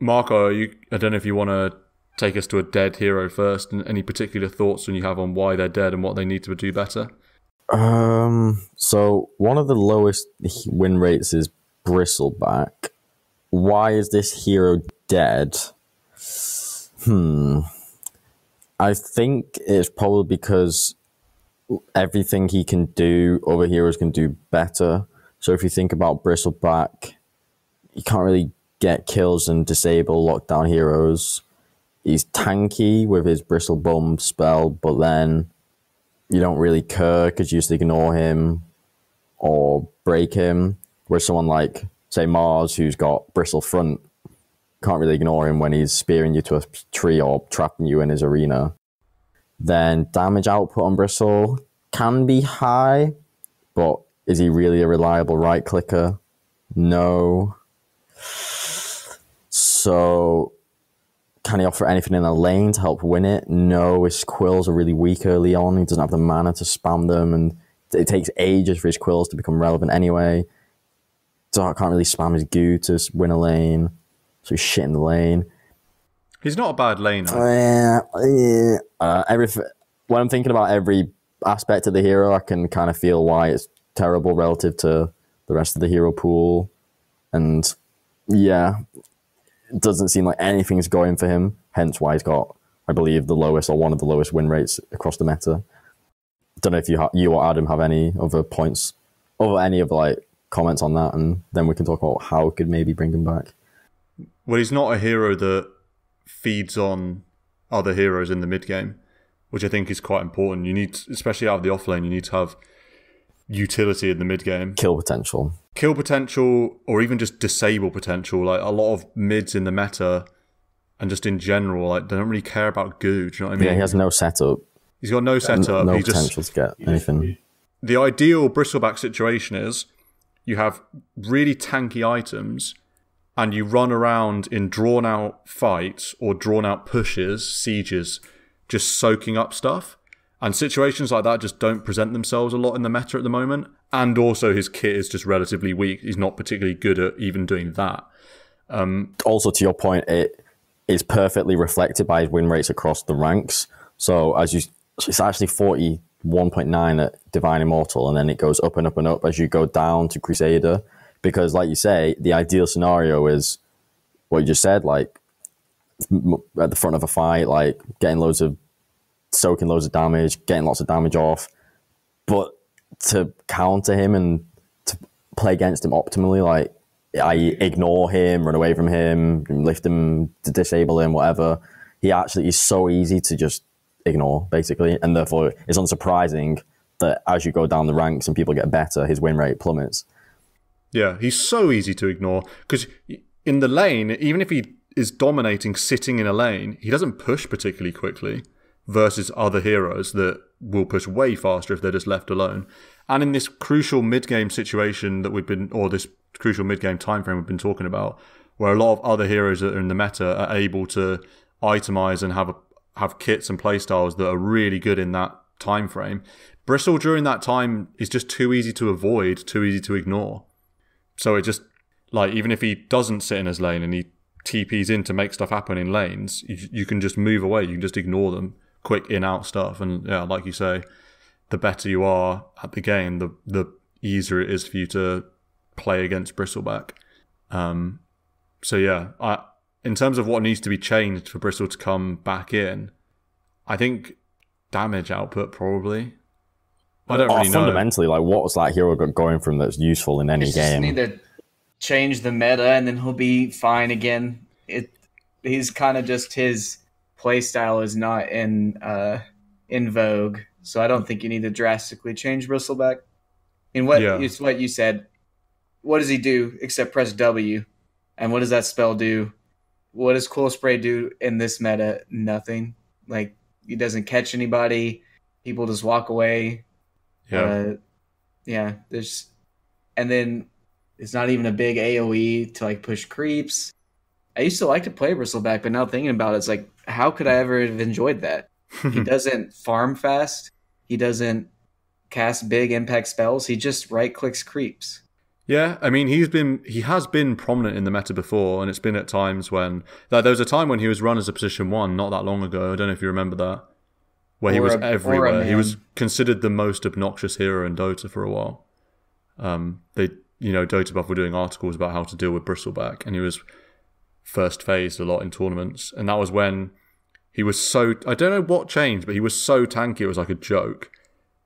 S1: Marco, I don't know if you want to take us to a dead hero first, and any particular thoughts you have on why they're dead and what they need to do better?
S2: So one of the lowest win rates is Bristleback. Why is this hero dead? I think it's probably because everything he can do, other heroes can do better. So if you think about Bristleback, you can't really get kills and disable lockdown heroes. He's tanky with his Bristle Bomb spell, but then you don't really care because you just ignore him or break him. Whereas someone like, say, Mars, who's got Bristle Front, can't really ignore him when he's spearing you to a tree or trapping you in his arena. Then damage output on Bristle can be high, but is he really a reliable right clicker? No. So can he offer anything in the lane to help win it? No. His quills are really weak early on. He doesn't have the mana to spam them, and it takes ages for his quills to become relevant anyway. So I can't really spam his goo to win a lane. So he's shit in the lane.
S1: He's not a bad laner.
S2: When I'm thinking about every aspect of the hero, I can kind of feel why it's terrible relative to the rest of the hero pool. And yeah, it doesn't seem like anything's going for him. Hence why he's got, I believe, the lowest or one of the lowest win rates across the meta. Don't know if you or Adam have any other points, or any of like comments on that, and then we can talk about how we could maybe bring him back.
S1: Well, he's not a hero that feeds on other heroes in the mid game, which I think is quite important. You need, especially out of the offlane, you need to have utility in the mid game.
S2: Kill potential,
S1: or even just disable potential. Like a lot of mids in the meta, and just in general, like they don't really care about goo. Do you know what I mean?
S2: Yeah, he has no setup.
S1: He's got no setup.
S2: No potential to get anything.
S1: The ideal Bristleback situation is you have really tanky items, and you run around in drawn-out fights or drawn-out pushes, sieges, just soaking up stuff. And situations like that just don't present themselves a lot in the meta at the moment. And also his kit is just relatively weak. He's not particularly good at even doing that.
S2: Also, to your point, it is perfectly reflected by his win rates across the ranks. So it's actually 41.9 at Divine Immortal, and then it goes up and up and up as you go down to Crusader. Because, like you say, the ideal scenario is what you just said, like at the front of a fight, like soaking loads of damage, getting lots of damage off. But to counter him and to play against him optimally, like I ignore him, run away from him, lift him, to disable him, whatever. He actually is so easy to just ignore, basically. And therefore, it's unsurprising that as you go down the ranks and people get better, his win rate plummets.
S1: Yeah, he's so easy to ignore. Because in the lane, even if he is dominating sitting in a lane, he doesn't push particularly quickly versus other heroes that will push way faster if they're just left alone. And in this crucial mid-game situation that this crucial mid-game time frame we've been talking about, where a lot of other heroes that are in the meta are able to itemize and have kits and playstyles that are really good in that time frame, Bristle during that time is just too easy to avoid, too easy to ignore. So it just, like, even if he doesn't sit in his lane and he TPs in to make stuff happen in lanes, you can just move away. You can just ignore them. Quick in-out stuff. And yeah, like you say, the better you are at the game, the easier it is for you to play against Bristleback. So yeah, in terms of what needs to be changed for Bristle to come back in, I think damage output probably. I don't really know.
S2: Fundamentally, like, what was that hero got going from that's useful in any game?
S3: Just need to change the meta, and then he'll be fine again. He's kind of just, his playstyle is not in vogue, so I don't think you need to drastically change Bristleback. And it's what you said. What does he do except press W? And what does that spell do? What does Cool Spray do in this meta? Nothing. Like, he doesn't catch anybody. People just walk away. And then it's not even a big AoE to like push creeps. I used to like to play Bristleback, but now thinking about it, it's like, how could I ever have enjoyed that? He doesn't farm fast. He doesn't cast big impact spells. He just right clicks creeps.
S1: Yeah, I mean, he has been prominent in the meta before, and it's been at times when there was a time when he was run as a position 1 not that long ago. I don't know if you remember that. Where he was everywhere. He was considered the most obnoxious hero in Dota for a while. Dota Buff were doing articles about how to deal with Bristleback, and he was first phased a lot in tournaments. And that was when he was so, I don't know what changed, but he was so tanky it was like a joke.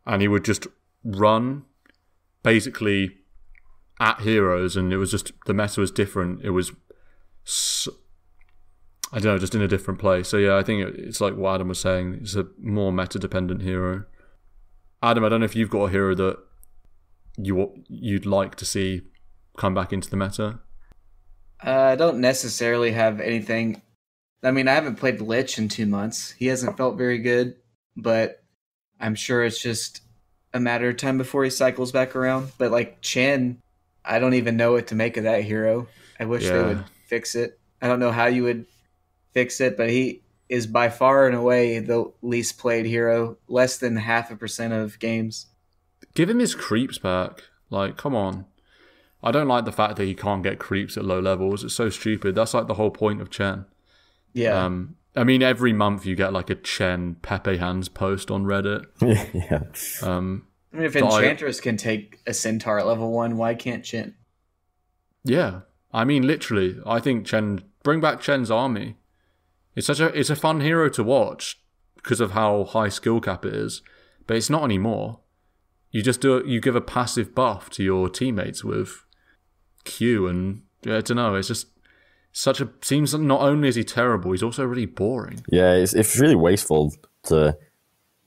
S1: and he would just run basically at heroes, and it was just, the meta was different. It was, I don't know, just in a different place. So yeah, I think it's like what Adam was saying. It's a more meta-dependent hero. Adam, I don't know if you've got a hero that you'd like to see come back into the meta.
S3: I don't necessarily have anything. I mean, I haven't played Lich in 2 months. He hasn't felt very good, but I'm sure it's just a matter of time before he cycles back around. But like Chen, I don't even know what to make of that hero. I wish they would fix it. I don't know how you would fix it, but he is by far and away the least played hero, less than 0.5% of games.
S1: Give him his creeps back. Like, come on. I don't like the fact that he can't get creeps at low levels. It's so stupid. That's like the whole point of Chen.
S3: Yeah.
S1: I mean, every month you get like a Chen Pepe Hands post on Reddit.
S2: Yeah.
S3: I mean, if Enchantress can take a Centaur at level 1, why can't Chen?
S1: Yeah. I mean, literally, I think bring back Chen's army. It's a fun hero to watch because of how high skill cap it is, but it's not anymore. You just you give a passive buff to your teammates with Q, and I don't know, it's just seems not only is he terrible, he's also really boring.
S2: Yeah, it's really wasteful to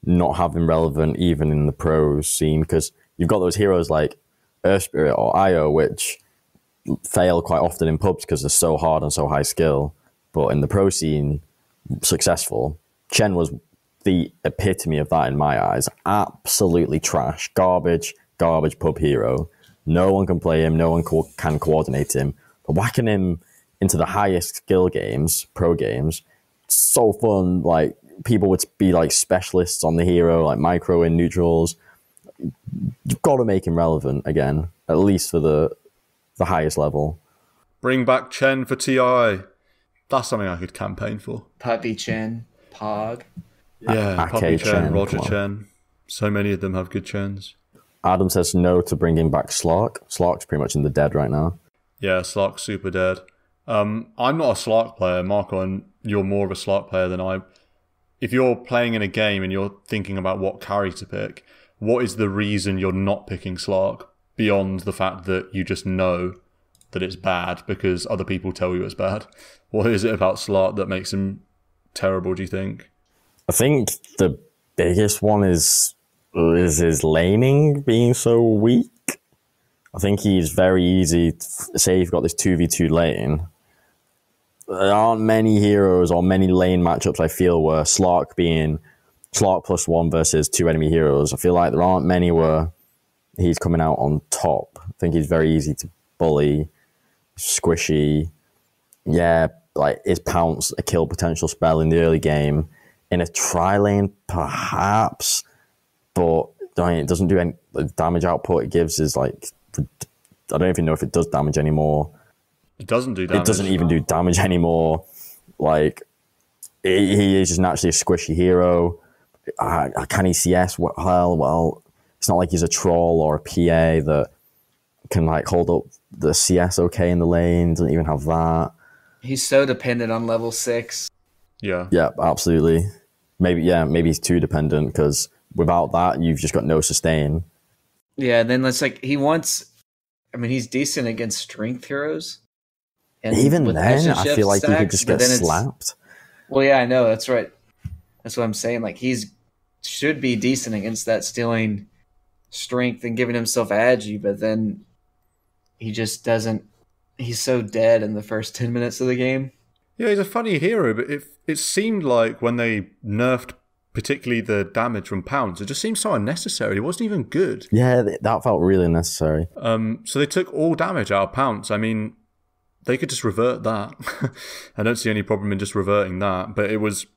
S2: not have him relevant even in the pros scene, because you've got those heroes like Earth Spirit or Io, which fail quite often in pubs because they're so hard and so high skill, but in the pro scene, successful. Chen was the epitome of that in my eyes. Absolutely trash, garbage pub hero. No one can play him, no one can coordinate him. But whacking him into the highest skill games, pro games, so fun. Like, people would be like specialists on the hero, like micro in neutrals. You've got to make him relevant again, at least for the highest level.
S1: Bring back Chen for TI. That's something I could campaign for.
S3: Puppy Chen, Pog.
S1: Yeah, Puppy Chen, Roger Chen. So many of them have good Chens.
S2: Adam says no to bringing back Slark. Slark's pretty much in the dead right now.
S1: Yeah, Slark's super dead. I'm not a Slark player, Marco, and you're more of a Slark player than I. If you're playing in a game and you're thinking about what carry to pick, what is the reason you're not picking Slark beyond the fact that you just know that it's bad because other people tell you it's bad? What is it about Slark that makes him terrible, do you think?
S2: I think the biggest one is his laning being so weak. I think he's very easy. Say you've got this 2v2 lane. There aren't many heroes or many lane matchups, I feel, where Slark +1 versus 2 enemy heroes. I feel like there aren't many where he's coming out on top. I think he's very easy to bully, squishy. Yeah, like, is Pounce a kill potential spell in the early game? In a tri-lane, perhaps, but it doesn't do any. The damage output it gives is like, I don't even know if it does damage anymore.
S1: It doesn't do damage.
S2: It doesn't even do damage anymore. Like, he is just naturally a squishy hero. Can he CS? Well, it's not like he's a troll or a PA that can like hold up the CS okay in the lane. Doesn't even have that.
S3: He's so dependent on level 6.
S1: Yeah.
S2: Yeah, absolutely. Maybe he's too dependent, because without that, you've just got no sustain.
S3: Yeah, and then it's like he's decent against strength heroes. And
S2: even then, I feel like he could just get slapped.
S3: Well, yeah, I know. That's right. That's what I'm saying. Like, should be decent against that, stealing strength and giving himself agi, but then he just doesn't. He's so dead in the first 10 minutes of the game.
S1: Yeah, he's a funny hero, but it seemed like when they nerfed particularly the damage from Pounce, it just seemed so unnecessary. It wasn't even good.
S2: Yeah, that felt really unnecessary.
S1: So they took all damage out of Pounce. I mean, they could just revert that. I don't see any problem in just reverting that. But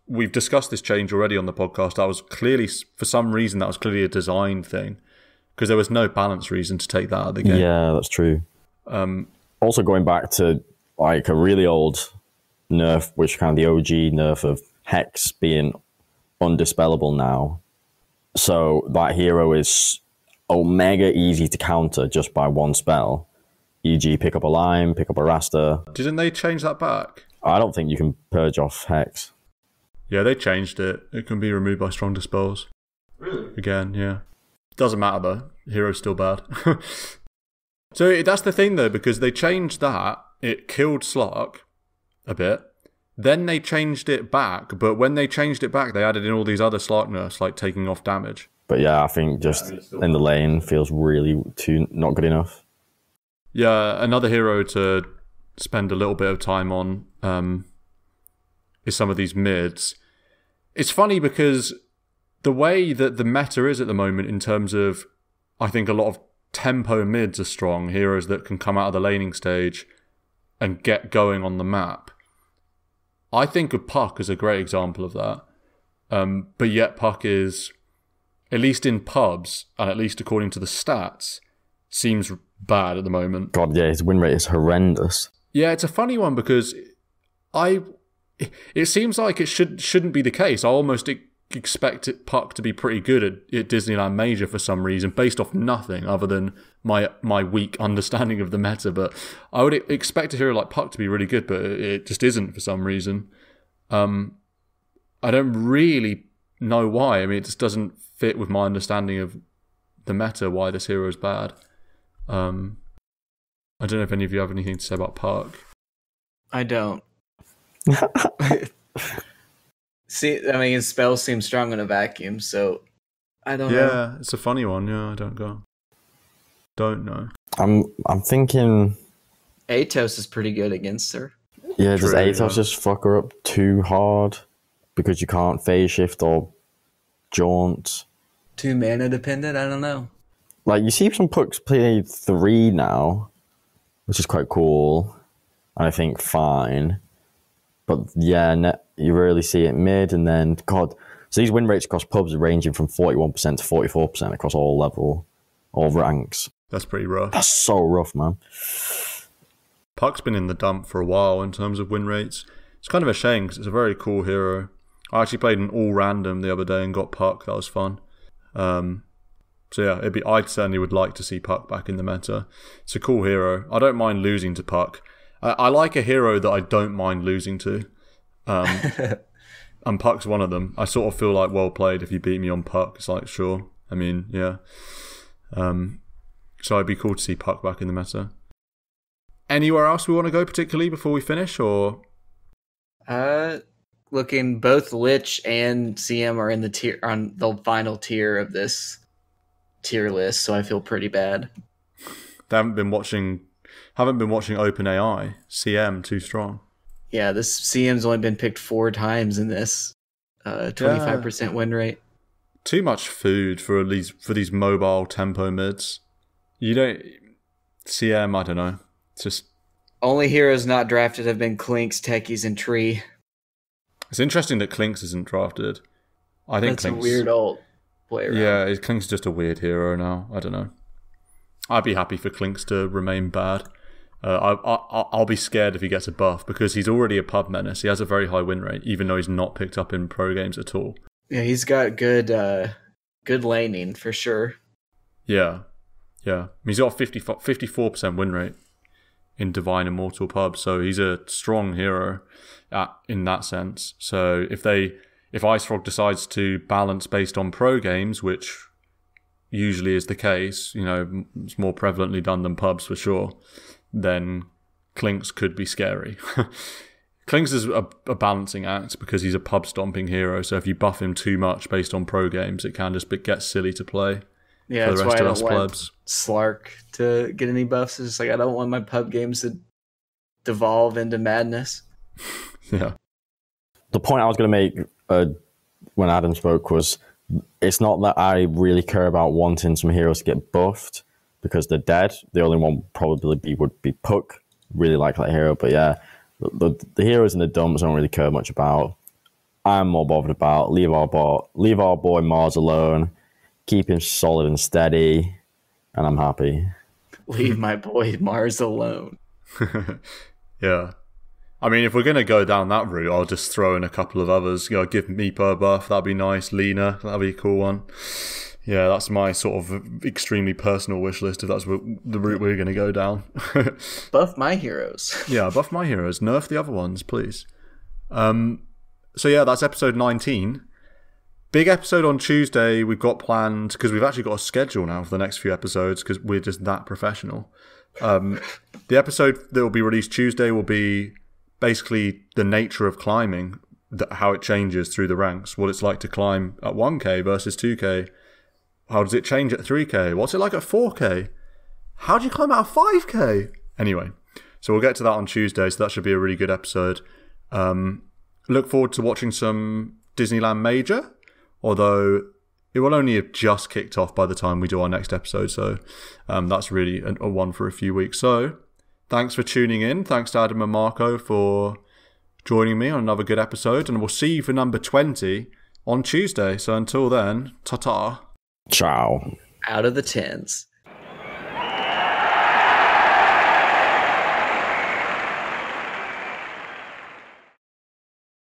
S1: we've discussed this change already on the podcast. That was clearly, for some reason, a design thing, because there was no balance reason to take that out of the game.
S2: Yeah, that's true. Also, going back to like a really old nerf, which kind of the OG nerf of Hex being undispellable now. So that hero is omega easy to counter just by one spell. E.g. pick up a Lime, pick up a Rasta.
S1: Didn't they change that back?
S2: I don't think you can purge off Hex.
S1: Yeah, they changed it. It can be removed by strong dispels.
S3: Really?
S1: Again, yeah. Doesn't matter though. Hero's still bad. So that's the thing though, because they changed that. It killed Slark a bit. Then they changed it back, but when they changed it back, they added in all these other Slark nerfs, like taking off damage.
S2: But yeah, I think just in the lane feels really not good enough.
S1: Yeah, another hero to spend a little bit of time on is some of these mids. It's funny because the way that the meta is at the moment in terms of, I think a lot of tempo mids are strong, heroes that can come out of the laning stage and get going on the map. I think of Puck as a great example of that. But yet Puck is, at least in pubs, and at least according to the stats, seems bad at the moment.
S2: God, yeah, his win rate is horrendous.
S1: Yeah, it's a funny one because it seems like it shouldn't be the case. I almost expect Puck to be pretty good at Disneyland Major for some reason, based off nothing other than my weak understanding of the meta. But I would expect a hero like Puck to be really good, but it just isn't for some reason. I don't really know why. I mean, it just doesn't fit with my understanding of the meta, why this hero is bad. I don't know if any of you have anything to say about Puck.
S3: I don't. See, I mean, his spells seem strong in a vacuum, so I don't know.
S1: Yeah, it's a funny one. Yeah, I don't know.
S2: I'm thinking
S3: Atos is pretty good against her.
S2: Yeah, does
S1: True,
S2: Atos just fuck her up too hard because you can't phase shift or jaunt?
S3: Too mana dependent? I don't know.
S2: Like, you see some Pucks play 3 now, which is quite cool, and I think fine. But yeah, you rarely see it mid, and then, God, so these win rates across pubs are ranging from 41% to 44% across all ranks.
S1: That's pretty rough.
S2: That's so rough, man.
S1: Puck's been in the dump for a while in terms of win rates. It's kind of a shame because it's a very cool hero. I actually played an all random the other day and got Puck. That was fun. So yeah, I certainly would like to see Puck back in the meta. It's a cool hero. I don't mind losing to Puck. I like a hero that I don't mind losing to. And Puck's one of them. I sort of feel like well played if you beat me on Puck. It's like, sure. I mean, yeah. So it'd be cool to see Puck back in the meta. Anywhere else we want to go particularly before we finish, or?
S3: Looking, both Lich and CM are in the tier on the final tier of this tier list, so I feel pretty bad.
S1: They haven't been watching OpenAI. CM too strong.
S3: Yeah, this CM's only been picked 4 times in this 25% win rate.
S1: Too much food for these mobile tempo mids. You don't CM. I don't know. It's just
S3: only heroes not drafted have been Clinks, Techies, and Tree.
S1: It's interesting that Clinks isn't drafted. I think
S3: that's
S1: Clinks,
S3: a weird old play around.
S1: Yeah, Clinks is just a weird hero now. I don't know. I'd be happy for Clinks to remain bad. I'll be scared if he gets a buff because he's already a pub menace. He has a very high win rate, even though he's not picked up in pro games at all.
S3: Yeah, he's got good laning for sure.
S1: Yeah. He's got a 54% win rate in Divine Immortal pub, so he's a strong hero in that sense. So if Ice Frog decides to balance based on pro games, which usually is the case, you know, it's more prevalently done than pubs for sure, then Clinks could be scary. Clinks is a balancing act because he's a pub stomping hero, so if you buff him too much based on pro games, it can just get silly to play.
S3: Yeah,
S1: for the
S3: that's
S1: rest
S3: why I
S1: of us
S3: don't want
S1: plebs.
S3: Slark to get any buffs. It's just like I don't want my pub games to devolve into madness.
S1: Yeah.
S2: The point I was going to make when Adam spoke was, it's not that I really care about wanting some heroes to get buffed because they're dead. The only one probably would be Puck. Really like that hero, but yeah, the heroes in the dumps I don't really care much about. I'm more bothered about leave our boy Mars alone, keep him solid and steady, and I'm happy.
S3: Leave my boy Mars alone.
S1: Yeah. I mean, if we're going to go down that route, I'll just throw in a couple of others. You know, give Meepo a buff, that'd be nice. Lena, that'd be a cool one. Yeah, that's my sort of extremely personal wish list if that's the route we're going to go down.
S3: Buff my heroes.
S1: Yeah, buff my heroes. Nerf the other ones, please. So yeah, that's episode 19. big episode on Tuesday we've got planned, because we've actually got a schedule now for the next few episodes because we're just that professional. The episode that will be released Tuesday will be basically the nature of climbing, how it changes through the ranks, what it's like to climb at 1k versus 2k. How does it change at 3k? What's it like at 4k? How do you climb out of 5k? Anyway, so we'll get to that on Tuesday, so that should be a really good episode. Look forward to watching some Disneyland Major, although it will only have just kicked off by the time we do our next episode, so that's really a one for a few weeks. So thanks for tuning in. Thanks to Adam and Marco for joining me on another good episode, and we'll see you for number 20 on Tuesday. So until then, ta-ta.
S2: Ciao.
S3: Out of the tens.